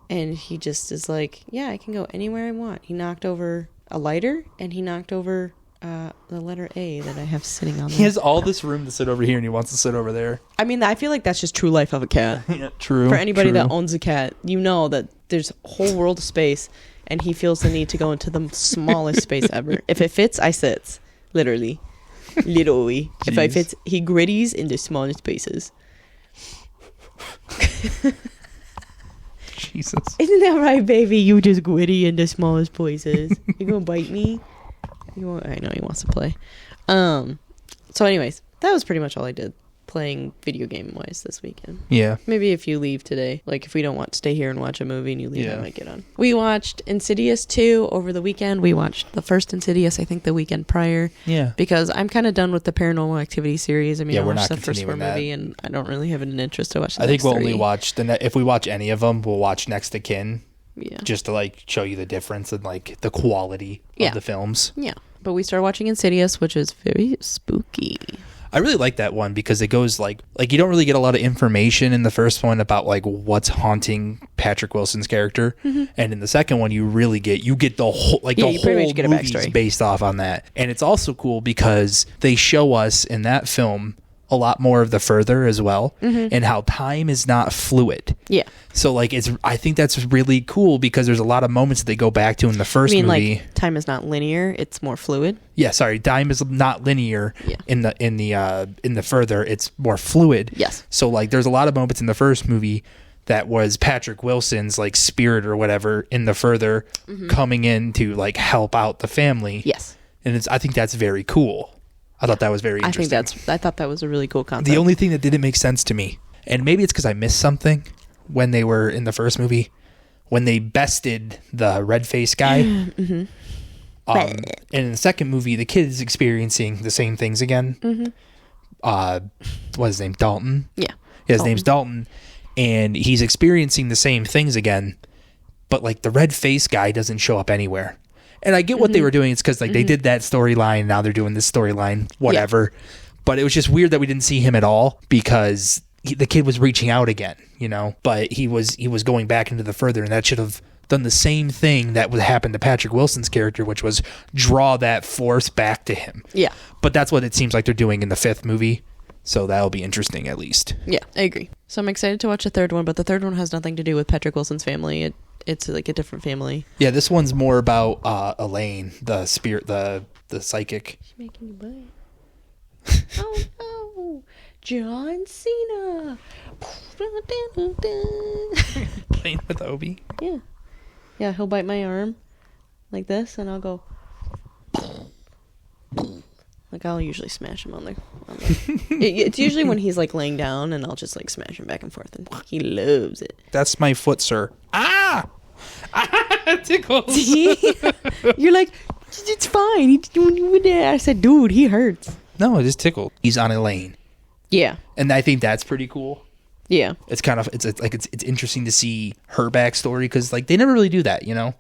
[SPEAKER 1] And he just is like, yeah, I can go anywhere I want. He knocked over a lighter, and he knocked over the letter A that I have sitting on there.
[SPEAKER 2] He has all this room to sit over here and he wants to sit over there.
[SPEAKER 1] I mean, I feel like that's just true life of a cat.
[SPEAKER 2] Yeah, true.
[SPEAKER 1] For anybody
[SPEAKER 2] true.
[SPEAKER 1] that owns a cat, you know that there's a whole world of space, and he feels the need to go into the smallest space ever. If it fits, I sits. Literally. Literally. If I
[SPEAKER 2] Jeez.
[SPEAKER 1] fits, he gritties in the smallest spaces.
[SPEAKER 2] Jesus.
[SPEAKER 1] Isn't that right, baby? You just gritty in the smallest places. You gonna bite me? I know he wants to play. So anyways, that was pretty much all I did playing video game wise this weekend.
[SPEAKER 2] Yeah.
[SPEAKER 1] Maybe if you leave today, like if we don't want to stay here and watch a movie and you leave,
[SPEAKER 2] Yeah.
[SPEAKER 1] I might get on. We watched Insidious 2 over the weekend. We watched the first Insidious, I think, the weekend prior,
[SPEAKER 2] Yeah.
[SPEAKER 1] because I'm kind of done with the Paranormal Activity series. I mean,
[SPEAKER 2] Yeah,
[SPEAKER 1] I
[SPEAKER 2] we're
[SPEAKER 1] watched
[SPEAKER 2] not
[SPEAKER 1] the first four
[SPEAKER 2] continuing that.
[SPEAKER 1] movie, and I don't really have an interest to watch the
[SPEAKER 2] I think
[SPEAKER 1] next
[SPEAKER 2] we'll
[SPEAKER 1] three.
[SPEAKER 2] only watch if we watch any of them, we'll watch Next of Kin
[SPEAKER 1] Yeah.
[SPEAKER 2] just to like show you the difference and like the quality
[SPEAKER 1] Yeah.
[SPEAKER 2] of the films.
[SPEAKER 1] Yeah. But we started watching Insidious, which is very spooky.
[SPEAKER 2] I really like that one because it goes like you don't really get a lot of information in the first one about like what's haunting Patrick Wilson's character, and in the second one you get the whole
[SPEAKER 1] Yeah,
[SPEAKER 2] the
[SPEAKER 1] you pretty
[SPEAKER 2] whole
[SPEAKER 1] much get a
[SPEAKER 2] movie's
[SPEAKER 1] backstory.
[SPEAKER 2] based off on that. And it's also cool because they show us in that film a lot more of the further as well, and how time is not fluid.
[SPEAKER 1] Yeah.
[SPEAKER 2] So like I think that's really cool because there's a lot of moments that they go back to in the
[SPEAKER 1] I
[SPEAKER 2] first
[SPEAKER 1] mean,
[SPEAKER 2] movie.
[SPEAKER 1] like, time is not linear. It's more fluid.
[SPEAKER 2] Yeah, sorry, time is not linear.
[SPEAKER 1] Yeah.
[SPEAKER 2] In the further, it's more fluid.
[SPEAKER 1] Yes.
[SPEAKER 2] So like, there's a lot of moments in the first movie that was Patrick Wilson's like spirit or whatever in the further coming in to like help out the family.
[SPEAKER 1] Yes.
[SPEAKER 2] And I think that's very cool. I thought that was very interesting.
[SPEAKER 1] I thought that was a really cool concept.
[SPEAKER 2] The only thing that didn't make sense to me, and maybe it's because I missed something when they were in the first movie, when they bested the red face guy. And in the second movie, the kid is experiencing the same things again. What's his name? Dalton.
[SPEAKER 1] Yeah.
[SPEAKER 2] His name's Dalton, and he's experiencing the same things again. But like the red face guy doesn't show up anywhere. And I get what they were doing. It's because like they did that storyline. Now they're doing this storyline, whatever. But it was just weird that we didn't see him at all because the kid was reaching out again, you know. But he was going back into the further, and that should have done the same thing that would happen to Patrick Wilson's character, which was draw that force back to him.
[SPEAKER 1] Yeah.
[SPEAKER 2] But that's what it seems like they're doing in the fifth movie. So that'll be interesting, at least.
[SPEAKER 1] Yeah, I agree. So I'm excited to watch the third one, but the third one has nothing to do with Patrick Wilson's family. It's like a different family.
[SPEAKER 2] Yeah, this one's more about Elaine, the spirit, the psychic.
[SPEAKER 1] She's making you bite. Oh no, John Cena.
[SPEAKER 2] Playing with Obi.
[SPEAKER 1] Yeah. Yeah, he'll bite my arm like this, and I'll go. Like, I'll usually smash him on the it's usually when he's like laying down, and I'll just like smash him back and forth, and he loves it.
[SPEAKER 2] That's my foot, sir. Ah! Tickles.
[SPEAKER 1] You're like, it's fine. I said, dude, he hurts.
[SPEAKER 2] No, it just tickled. He's on a lane.
[SPEAKER 1] Yeah.
[SPEAKER 2] And I think that's pretty cool.
[SPEAKER 1] Yeah.
[SPEAKER 2] It's kind of, it's interesting to see her backstory, because like they never really do that, you know?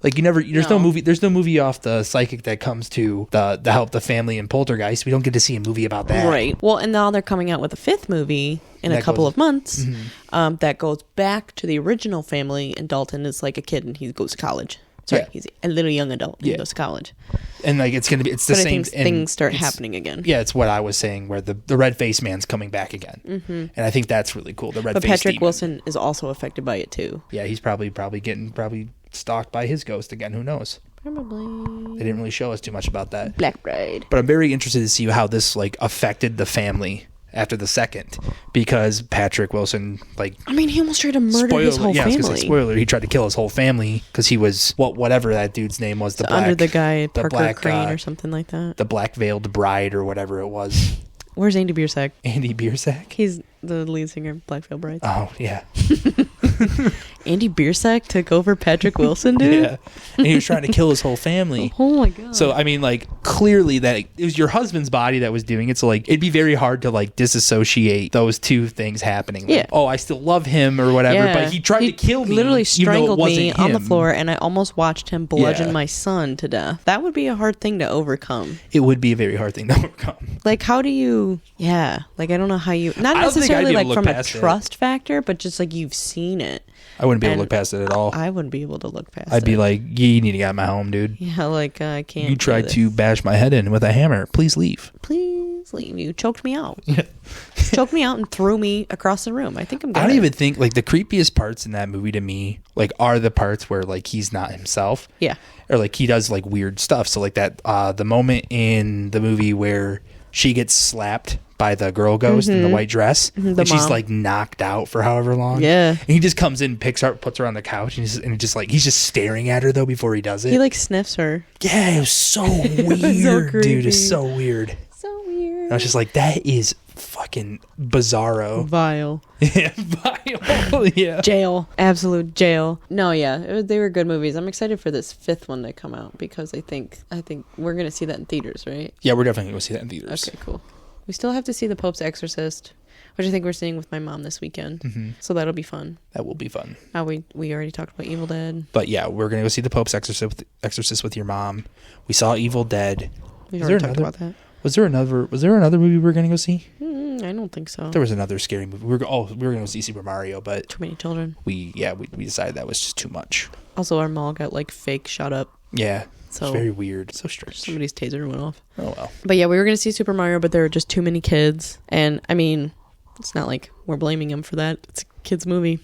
[SPEAKER 2] Like there's no movie off the psychic that comes to the help the family in Poltergeist. We don't get to see a movie about that.
[SPEAKER 1] Right. Well, and now they're coming out with a 5th movie in a couple of months.
[SPEAKER 2] Mm-hmm.
[SPEAKER 1] That goes back to the original family, and Dalton is like a kid and he goes to college. Sorry, he's a little young adult and he goes to college.
[SPEAKER 2] And like it's the same.
[SPEAKER 1] I think things start happening again.
[SPEAKER 2] Yeah, it's what I was saying, where the red-faced man's coming back again. And I think that's really cool. The red-faced
[SPEAKER 1] But Patrick
[SPEAKER 2] demon.
[SPEAKER 1] Wilson is also affected by it too.
[SPEAKER 2] Yeah, he's probably getting stalked by his ghost again. Who knows?
[SPEAKER 1] Probably.
[SPEAKER 2] They didn't really show us too much about that.
[SPEAKER 1] Black Bride.
[SPEAKER 2] But I'm very interested to see how this like affected the family after the second, because Patrick Wilson, like,
[SPEAKER 1] I mean, he almost tried to murder his whole
[SPEAKER 2] I was
[SPEAKER 1] family.
[SPEAKER 2] gonna say, spoiler, he tried to kill his whole family because he was whatever that dude's name was,
[SPEAKER 1] Under the guy Parker Crane or something like that.
[SPEAKER 2] the black veiled bride or whatever it was.
[SPEAKER 1] Where's Andy Biersack?
[SPEAKER 2] Andy Biersack.
[SPEAKER 1] He's the lead singer of Black Veil Brides.
[SPEAKER 2] Oh yeah.
[SPEAKER 1] Andy Biersack took over Patrick Wilson, dude.
[SPEAKER 2] Yeah, and he was trying to kill his whole family.
[SPEAKER 1] Oh my god.
[SPEAKER 2] So I mean, like, clearly that it was your husband's body that was doing it. So like, it'd be very hard to like disassociate those two things happening. Like,
[SPEAKER 1] Yeah.
[SPEAKER 2] oh, I still love him or whatever, but he tried to kill me.
[SPEAKER 1] Literally
[SPEAKER 2] even though it
[SPEAKER 1] strangled
[SPEAKER 2] wasn't
[SPEAKER 1] me on the
[SPEAKER 2] him.
[SPEAKER 1] floor, and I almost watched him bludgeon
[SPEAKER 2] Yeah.
[SPEAKER 1] my son to death. That would be a hard thing to overcome.
[SPEAKER 2] It would be a very hard thing to overcome.
[SPEAKER 1] Like, how do you? Yeah. Like, I don't know how you. Not
[SPEAKER 2] I don't think I'd
[SPEAKER 1] necessarily
[SPEAKER 2] be able
[SPEAKER 1] like
[SPEAKER 2] to look
[SPEAKER 1] from a
[SPEAKER 2] past it.
[SPEAKER 1] trust factor, but just like you've seen it.
[SPEAKER 2] I wouldn't be able
[SPEAKER 1] And
[SPEAKER 2] to look past it at all.
[SPEAKER 1] I wouldn't be able to look past it.
[SPEAKER 2] I'd be like, you need to get out of my home, dude.
[SPEAKER 1] Yeah, like I can't.
[SPEAKER 2] You tried
[SPEAKER 1] do
[SPEAKER 2] to
[SPEAKER 1] this.
[SPEAKER 2] bash my head in with a hammer. Please leave.
[SPEAKER 1] Please leave. You choked me out.
[SPEAKER 2] Yeah.
[SPEAKER 1] Choked me out and threw me across the room. I think I'm good.
[SPEAKER 2] I don't even think, like, the creepiest parts in that movie to me, like, are the parts where, like, he's not himself.
[SPEAKER 1] Yeah.
[SPEAKER 2] Or, like, he does, like, weird stuff. So, like, that, the moment in the movie where she gets slapped by the girl ghost in the white dress, and she's,
[SPEAKER 1] mom.
[SPEAKER 2] like, knocked out for however long.
[SPEAKER 1] Yeah.
[SPEAKER 2] And he just comes in, picks her up, puts her on the couch, and he's just staring at her, though, before he does it.
[SPEAKER 1] He like sniffs her.
[SPEAKER 2] Yeah, it was so weird, dude.
[SPEAKER 1] creepy.
[SPEAKER 2] It's so weird.
[SPEAKER 1] So weird.
[SPEAKER 2] I was just like, that is fucking bizarro.
[SPEAKER 1] Vile.
[SPEAKER 2] Yeah, vile. Yeah.
[SPEAKER 1] Jail. Absolute jail. No, yeah. They were good movies. I'm excited for this 5th one to come out because I think we're going to see that in theaters, right?
[SPEAKER 2] Yeah, we're definitely going to see that in theaters.
[SPEAKER 1] Okay, cool. We still have to see The Pope's Exorcist, which I think we're seeing with my mom this weekend.
[SPEAKER 2] Mm-hmm.
[SPEAKER 1] So that'll be fun.
[SPEAKER 2] That will be fun.
[SPEAKER 1] We already talked about Evil Dead.
[SPEAKER 2] But yeah, we're going to go see The Pope's Exorcist with your mom. We saw Evil Dead.
[SPEAKER 1] We
[SPEAKER 2] Is
[SPEAKER 1] already
[SPEAKER 2] there
[SPEAKER 1] talked about that.
[SPEAKER 2] Was there another movie we were going to go see?
[SPEAKER 1] I don't think so.
[SPEAKER 2] There was another scary movie. We were going to go see Super Mario, but
[SPEAKER 1] Too many children.
[SPEAKER 2] we decided that was just too much.
[SPEAKER 1] Also, our mall got like fake shut up.
[SPEAKER 2] Yeah.
[SPEAKER 1] So
[SPEAKER 2] it's very weird. So strange.
[SPEAKER 1] Somebody's taser went off.
[SPEAKER 2] Oh well.
[SPEAKER 1] But yeah, we were going to see Super Mario, but there were just too many kids. And I mean, it's not like we're blaming them for that. It's a kid's movie.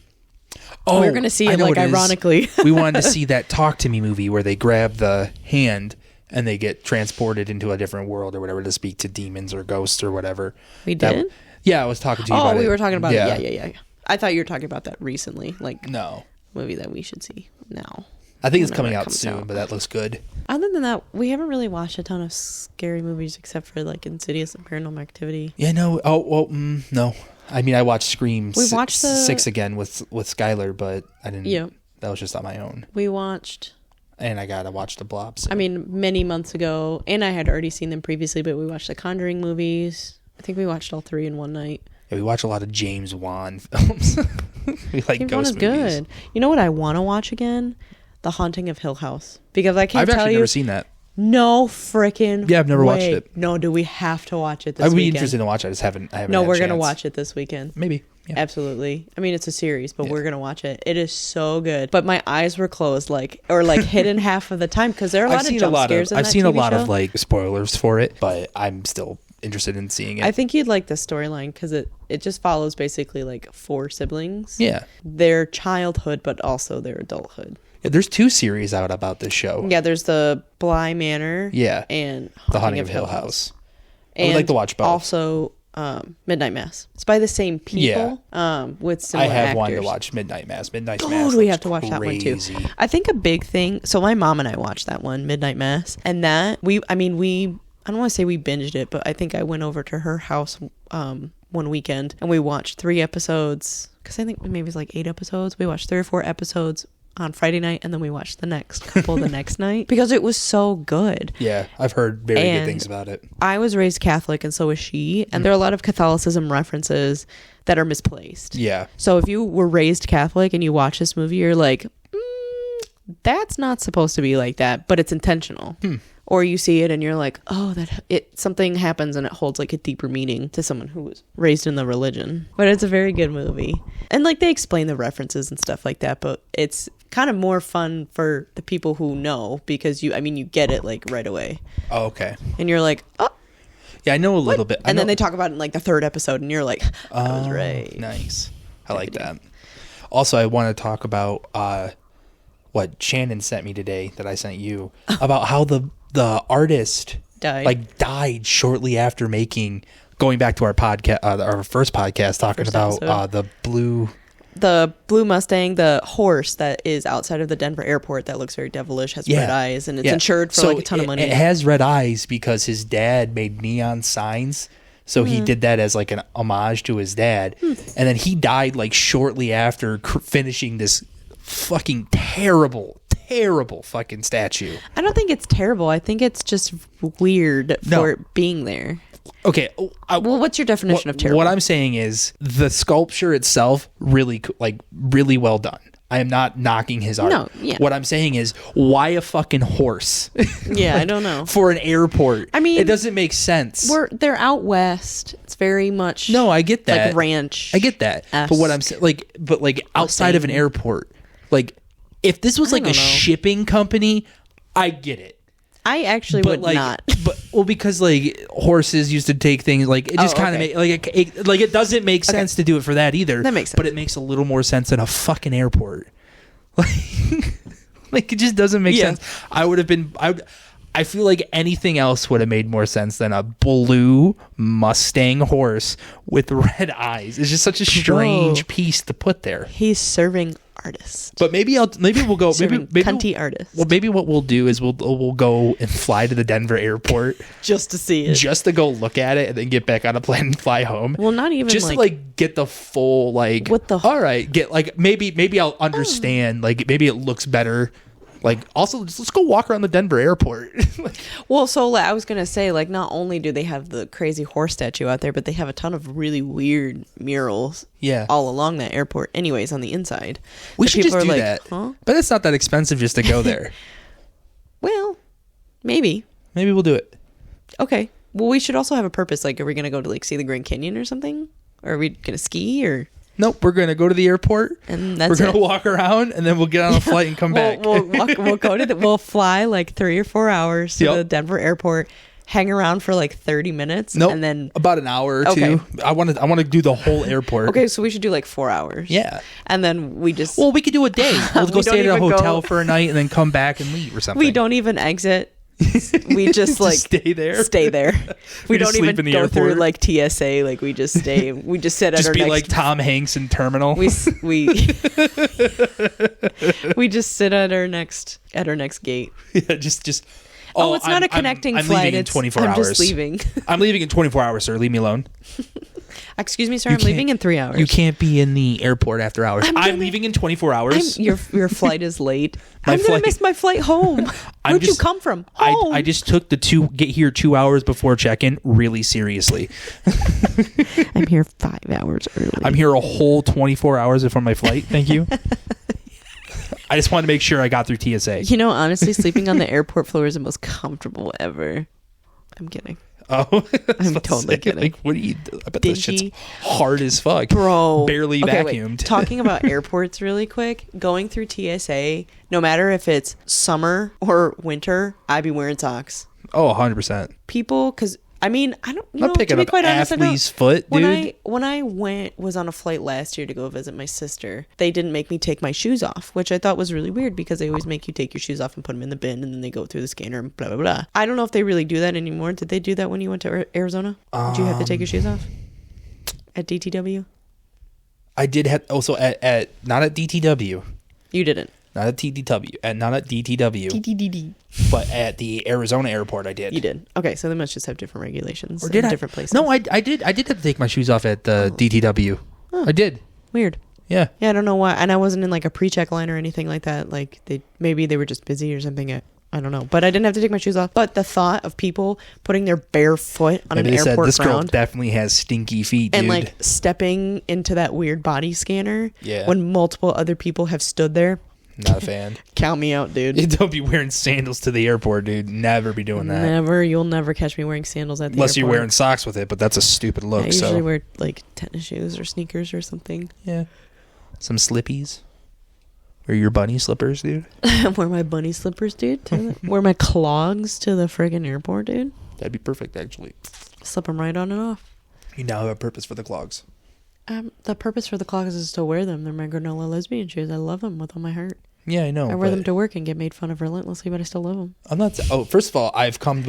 [SPEAKER 2] Oh,
[SPEAKER 1] we were going to see
[SPEAKER 2] I
[SPEAKER 1] it
[SPEAKER 2] know
[SPEAKER 1] like
[SPEAKER 2] what it is.
[SPEAKER 1] ironically.
[SPEAKER 2] We wanted to see that Talk to Me movie where they grab the hand and they get transported into a different world or whatever to speak to demons or ghosts or whatever.
[SPEAKER 1] We did?
[SPEAKER 2] Yeah, I was talking to you about it.
[SPEAKER 1] Oh, we were talking about it. Yeah. I thought you were talking about that recently. Like,
[SPEAKER 2] No.
[SPEAKER 1] movie that we should see now.
[SPEAKER 2] I think it's
[SPEAKER 1] Whenever
[SPEAKER 2] coming
[SPEAKER 1] it
[SPEAKER 2] out
[SPEAKER 1] comes
[SPEAKER 2] soon,
[SPEAKER 1] out.
[SPEAKER 2] but that looks good.
[SPEAKER 1] Other than that, we haven't really watched a ton of scary movies except for like Insidious and Paranormal Activity.
[SPEAKER 2] Yeah, no. Oh, well, no. I mean, I watched Scream
[SPEAKER 1] We watched the-
[SPEAKER 2] 6 again with Skylar, but I didn't.
[SPEAKER 1] Yeah.
[SPEAKER 2] That was just on my own.
[SPEAKER 1] We watched,
[SPEAKER 2] And I got to watch The Blob. So.
[SPEAKER 1] I mean, many months ago, and I had already seen them previously, but we watched the Conjuring movies. I think we watched all 3 in one night.
[SPEAKER 2] Yeah, we watch a lot of James Wan films. We like
[SPEAKER 1] James Wan
[SPEAKER 2] ghost
[SPEAKER 1] is
[SPEAKER 2] movies.
[SPEAKER 1] good. You know what I want to watch again? The Haunting of Hill House. Because I can't
[SPEAKER 2] I've
[SPEAKER 1] tell
[SPEAKER 2] actually
[SPEAKER 1] you.
[SPEAKER 2] never seen that.
[SPEAKER 1] No freaking
[SPEAKER 2] Yeah, I've never watched
[SPEAKER 1] way.
[SPEAKER 2] it.
[SPEAKER 1] No, do we have to watch it this
[SPEAKER 2] I would be
[SPEAKER 1] weekend?
[SPEAKER 2] interested to watch. I just haven't. I haven't
[SPEAKER 1] No,
[SPEAKER 2] had a
[SPEAKER 1] we're going to
[SPEAKER 2] chance.
[SPEAKER 1] watch it this weekend.
[SPEAKER 2] Maybe. Yeah.
[SPEAKER 1] Absolutely. I mean, it's a series, but
[SPEAKER 2] Yeah.
[SPEAKER 1] we're going to watch it. It is so good. But my eyes were closed, like, or like hidden half of the time because there are a lot of jump scares in
[SPEAKER 2] I've
[SPEAKER 1] that
[SPEAKER 2] seen a
[SPEAKER 1] TV
[SPEAKER 2] lot
[SPEAKER 1] show.
[SPEAKER 2] of like spoilers for it, but I'm still interested in seeing it.
[SPEAKER 1] I think you'd like the storyline because it just follows basically like 4 siblings.
[SPEAKER 2] Yeah.
[SPEAKER 1] Their childhood, but also their adulthood.
[SPEAKER 2] Yeah, there's 2 series out about this show.
[SPEAKER 1] Yeah, there's the Bly Manor.
[SPEAKER 2] Yeah.
[SPEAKER 1] And
[SPEAKER 2] The Haunting of Hill House. I
[SPEAKER 1] And
[SPEAKER 2] would like to watch both.
[SPEAKER 1] Also, Midnight Mass. It's by the same people. With
[SPEAKER 2] I
[SPEAKER 1] similar
[SPEAKER 2] have
[SPEAKER 1] actors.
[SPEAKER 2] wanted to watch Midnight Mass. Midnight Mass.
[SPEAKER 1] Oh, we
[SPEAKER 2] looks
[SPEAKER 1] have to watch that one too.
[SPEAKER 2] crazy.
[SPEAKER 1] I think a big thing. So my mom and I watched that one, Midnight Mass, and that we I don't want to say we binged it, but I think I went over to her house one weekend and we watched 3 episodes, because I think maybe it's like 8 episodes. We watched 3 or 4 episodes on Friday night, and then we watched the next couple the next night, because it was so good.
[SPEAKER 2] Yeah, I've heard very good things about it.
[SPEAKER 1] I was raised Catholic, and so was she, and there are a lot of Catholicism references that are misplaced.
[SPEAKER 2] Yeah.
[SPEAKER 1] So if you were raised Catholic and you watch this movie, you're like, that's not supposed to be like that, but it's intentional. Or you see it and you're like, oh, something happens and it holds like a deeper meaning to someone who was raised in the religion. But it's a very good movie. And like they explain the references and stuff like that, but it's kind of more fun for the people who know, because you get it like right away.
[SPEAKER 2] Oh, okay.
[SPEAKER 1] And you're like, oh.
[SPEAKER 2] Yeah, I know a little bit.
[SPEAKER 1] And then they talk about it in like the 3rd episode and you're like, I was right.
[SPEAKER 2] Nice. I like that. Also, I want to talk about what Shannon sent me today that I sent you about how the artist died shortly after going back to our podcast, our first podcast, talking about the blue Mustang, the horse that is outside of the Denver airport that looks very devilish, has red eyes, and it's insured for like a ton of money. It has red eyes because his dad made neon signs. So he did that as like an homage to his dad. And then he died like shortly after finishing this fucking terrible fucking statue.
[SPEAKER 1] I don't think it's terrible. I think it's just weird for it being there.
[SPEAKER 2] Okay.
[SPEAKER 1] Well, what's your definition of terrible?
[SPEAKER 2] What I'm saying is the sculpture itself really well done. I am not knocking his art.
[SPEAKER 1] No, yeah.
[SPEAKER 2] What I'm saying is, why a fucking horse?
[SPEAKER 1] Yeah, I don't know.
[SPEAKER 2] For an airport.
[SPEAKER 1] I mean,
[SPEAKER 2] it doesn't make sense.
[SPEAKER 1] They're out west. It's very much
[SPEAKER 2] No, I get that.
[SPEAKER 1] like ranch.
[SPEAKER 2] I get that. But what I'm saying, like outside of an airport, like if this was like a shipping company, I get it.
[SPEAKER 1] I actually would not.
[SPEAKER 2] Because like horses used to take things, like it just kind of it doesn't make sense to do it for that either.
[SPEAKER 1] That makes sense.
[SPEAKER 2] But it makes a little more sense than a fucking airport. Like it just doesn't make sense. I feel like anything else would have made more sense than a blue Mustang horse with red eyes. It's just such a strange piece to put there.
[SPEAKER 1] He's serving artist.
[SPEAKER 2] But maybe we'll go. Maybe
[SPEAKER 1] cunty artist.
[SPEAKER 2] Well, maybe what we'll do is we'll go and fly to the Denver airport
[SPEAKER 1] just to see it,
[SPEAKER 2] just to go look at it, and then get back on a plane and fly home.
[SPEAKER 1] Well, not even
[SPEAKER 2] just to get the full all right, get maybe I'll understand. Like maybe it looks better. Like also just let's go walk around the Denver airport.
[SPEAKER 1] Well, so I was gonna say, like, not only do they have the crazy horse statue out there, but they have a ton of really weird murals all along that airport anyways on the inside.
[SPEAKER 2] We should just do that. Huh? But it's not that expensive just to go there.
[SPEAKER 1] Well, maybe
[SPEAKER 2] we'll do it.
[SPEAKER 1] Okay. Well, we should also have a purpose. Like, are we gonna go to see the Grand Canyon or something? Or are we gonna ski or?
[SPEAKER 2] Nope, we're going to go to the airport,
[SPEAKER 1] and that's
[SPEAKER 2] we're going to walk around, and then we'll get on a flight and come back.
[SPEAKER 1] We'll fly like 3 or 4 hours to the Denver airport, hang around for like 30 minutes, and then
[SPEAKER 2] about an hour or two. I want to do the whole airport.
[SPEAKER 1] Okay, so we should do like 4 hours.
[SPEAKER 2] Yeah,
[SPEAKER 1] and then we could
[SPEAKER 2] do a day. We'll go stay at a hotel for a night and then come back and leave or something.
[SPEAKER 1] We don't even exit. We just stay there. We don't even go through like TSA. Like we just stay. We just sit at our next.
[SPEAKER 2] Like Tom Hanks in Terminal.
[SPEAKER 1] We just sit at our next gate.
[SPEAKER 2] Yeah, just.
[SPEAKER 1] Oh, it's not a connecting flight.
[SPEAKER 2] I'm leaving in 24 hours.
[SPEAKER 1] I'm just leaving.
[SPEAKER 2] I'm leaving in 24 hours, sir. Leave me alone.
[SPEAKER 1] Excuse me, sir. I'm leaving in 3 hours.
[SPEAKER 2] You can't be in the airport after hours. I'm leaving in 24 hours.
[SPEAKER 1] Your flight is late. I'm going to miss my flight home. Where'd you come from? Home.
[SPEAKER 2] I just took get here 2 hours before check-in really seriously.
[SPEAKER 1] I'm here 5 hours early.
[SPEAKER 2] I'm here a whole 24 hours before my flight. Thank you. I just wanted to make sure I got through TSA.
[SPEAKER 1] You know, honestly, sleeping on the airport floor is the most comfortable ever. I'm kidding.
[SPEAKER 2] Oh,
[SPEAKER 1] I'm totally kidding.
[SPEAKER 2] Like, what do you do? I bet this shit's hard as fuck.
[SPEAKER 1] Bro.
[SPEAKER 2] Barely vacuumed.
[SPEAKER 1] Wait. Talking about airports really quick, going through TSA, no matter if it's summer or winter, I'd be wearing socks.
[SPEAKER 2] Oh, 100%.
[SPEAKER 1] People, because I mean, I don't.
[SPEAKER 2] I'm picking up athlete's foot, dude.
[SPEAKER 1] When I was on a flight last year to go visit my sister, they didn't make me take my shoes off, which I thought was really weird because they always make you take your shoes off and put them in the bin, and then they go through the scanner and blah blah blah. I don't know if they really do that anymore. Did they do that when you went to Arizona? Did you have to take your shoes off at DTW?
[SPEAKER 2] I did have also at not at DTW.
[SPEAKER 1] You didn't.
[SPEAKER 2] Not at TTW, and not at DTW,
[SPEAKER 1] DDD.
[SPEAKER 2] but at the Arizona airport I did.
[SPEAKER 1] You did. Okay, so they must just have different regulations.
[SPEAKER 2] Or did I?
[SPEAKER 1] Different places.
[SPEAKER 2] No, I did have to take my shoes off at the DTW.
[SPEAKER 1] Oh.
[SPEAKER 2] I did.
[SPEAKER 1] Weird.
[SPEAKER 2] Yeah.
[SPEAKER 1] Yeah, I don't know why. And I wasn't in like a pre-check line or anything like that. Like maybe they were just busy or something. I don't know. But I didn't have to take my shoes off. But the thought of people putting their bare foot on
[SPEAKER 2] Maybe
[SPEAKER 1] an
[SPEAKER 2] they said,
[SPEAKER 1] airport
[SPEAKER 2] this girl
[SPEAKER 1] ground
[SPEAKER 2] definitely has stinky feet, dude.
[SPEAKER 1] and like stepping into that weird body scanner
[SPEAKER 2] Yeah.
[SPEAKER 1] when multiple other people have stood there.
[SPEAKER 2] Not a fan.
[SPEAKER 1] Count me out, dude.
[SPEAKER 2] Don't be wearing sandals to the airport, dude. Never be doing that.
[SPEAKER 1] Never. You'll never catch me wearing sandals at the
[SPEAKER 2] Unless
[SPEAKER 1] airport.
[SPEAKER 2] you're wearing socks with it, but that's a stupid look.
[SPEAKER 1] I usually wear like tennis shoes or sneakers or something.
[SPEAKER 2] Yeah. Some slippies. Wear your bunny slippers, dude.
[SPEAKER 1] Wear my bunny slippers, dude. Wear my clogs to the friggin' airport, dude.
[SPEAKER 2] That'd be perfect, actually.
[SPEAKER 1] Slip them right on and off.
[SPEAKER 2] You now have a purpose for the clogs.
[SPEAKER 1] The purpose for the clogs is to wear them. They're my granola lesbian shoes. I love them with all my heart.
[SPEAKER 2] Yeah, I know.
[SPEAKER 1] I wear them to work and get made fun of relentlessly, but I still love them.
[SPEAKER 2] I'm not. First of all, I've grown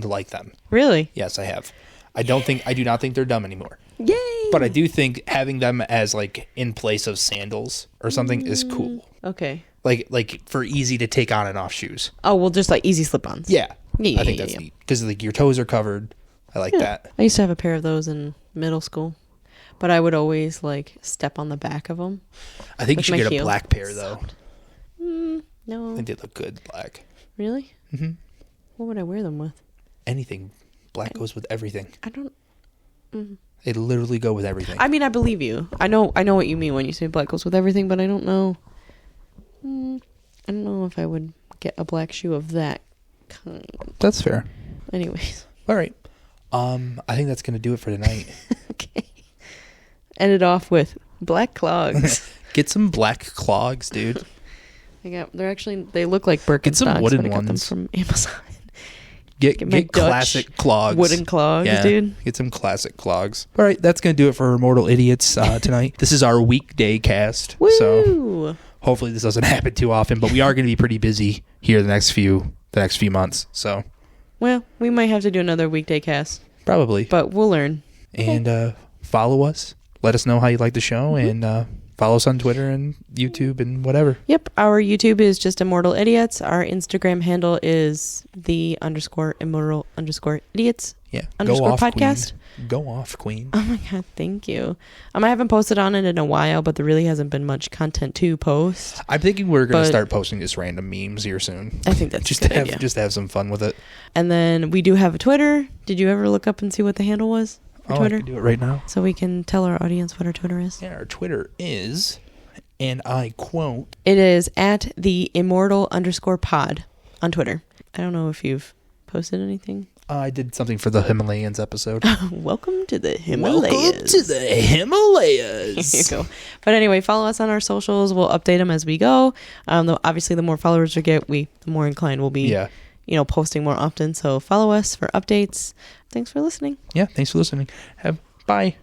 [SPEAKER 2] to like them.
[SPEAKER 1] Really?
[SPEAKER 2] Yes, I have. I do not think they're dumb anymore.
[SPEAKER 1] Yay!
[SPEAKER 2] But I do think having them as like in place of sandals or something is cool.
[SPEAKER 1] Okay.
[SPEAKER 2] Like for easy to take on and off shoes.
[SPEAKER 1] Oh, well, just like easy slip-ons.
[SPEAKER 2] Yeah.
[SPEAKER 1] Yeah,
[SPEAKER 2] I think that's neat because like your toes are covered. I like that.
[SPEAKER 1] I used to have a pair of those in middle school, but I would always like step on the back of them.
[SPEAKER 2] I think you
[SPEAKER 1] With
[SPEAKER 2] should
[SPEAKER 1] my
[SPEAKER 2] get a
[SPEAKER 1] heel.
[SPEAKER 2] black pair though. I
[SPEAKER 1] No.
[SPEAKER 2] think they look good black.
[SPEAKER 1] Really?
[SPEAKER 2] Mm-hmm.
[SPEAKER 1] What would I wear them with?
[SPEAKER 2] Anything. Black goes with everything.
[SPEAKER 1] I don't.
[SPEAKER 2] They literally go with everything.
[SPEAKER 1] I mean, I believe you. I know what you mean when you say black goes with everything, but I don't know. I don't know if I would get a black shoe of that kind.
[SPEAKER 2] That's fair.
[SPEAKER 1] Anyways.
[SPEAKER 2] All right. I think that's gonna do it for tonight.
[SPEAKER 1] Okay. End it off with black clogs.
[SPEAKER 2] Get some black clogs, dude.
[SPEAKER 1] They look like Birkenstocks.
[SPEAKER 2] Get some wooden
[SPEAKER 1] but I got them
[SPEAKER 2] ones.
[SPEAKER 1] from Amazon.
[SPEAKER 2] Get
[SPEAKER 1] my Dutch
[SPEAKER 2] classic clogs.
[SPEAKER 1] Wooden clogs, dude.
[SPEAKER 2] Get some classic clogs. All right, that's going to do it for Immortal Idiots tonight. This is our weekday cast.
[SPEAKER 1] Woo!
[SPEAKER 2] So hopefully this doesn't happen too often, but we are going to be pretty busy here the next few months. So
[SPEAKER 1] well, we might have to do another weekday cast.
[SPEAKER 2] Probably.
[SPEAKER 1] But we'll learn.
[SPEAKER 2] And follow us. Let us know how you like the show and follow us on Twitter and YouTube and whatever.
[SPEAKER 1] Yep. Our YouTube is just Immortal Idiots. Our Instagram handle is _immortal_idiots.
[SPEAKER 2] Yeah.
[SPEAKER 1] _podcast.
[SPEAKER 2] Go off, Queen.
[SPEAKER 1] Oh my God. Thank you. I haven't posted on it in a while, but there really hasn't been much content to post.
[SPEAKER 2] I'm thinking we're going to start posting just random memes here soon.
[SPEAKER 1] I think that's
[SPEAKER 2] just
[SPEAKER 1] a good
[SPEAKER 2] to have
[SPEAKER 1] idea.
[SPEAKER 2] just to have some fun with it.
[SPEAKER 1] And then we do have a Twitter. Did you ever look up and see what the handle was for Twitter?
[SPEAKER 2] I can do it right now.
[SPEAKER 1] So we can tell our audience what our Twitter is.
[SPEAKER 2] Yeah, our Twitter is, and I quote,
[SPEAKER 1] It is at the immortal_pod on Twitter. I don't know if you've posted anything.
[SPEAKER 2] I did something for the Himalayans episode.
[SPEAKER 1] Welcome to the Himalayas.
[SPEAKER 2] Welcome to the Himalayas.
[SPEAKER 1] Here you go. But anyway, follow us on our socials. We'll update them as we go. Obviously, the more followers we get, the more inclined we'll be, posting more often. So follow us for updates. Thanks for listening.
[SPEAKER 2] Yeah, thanks for listening. Bye.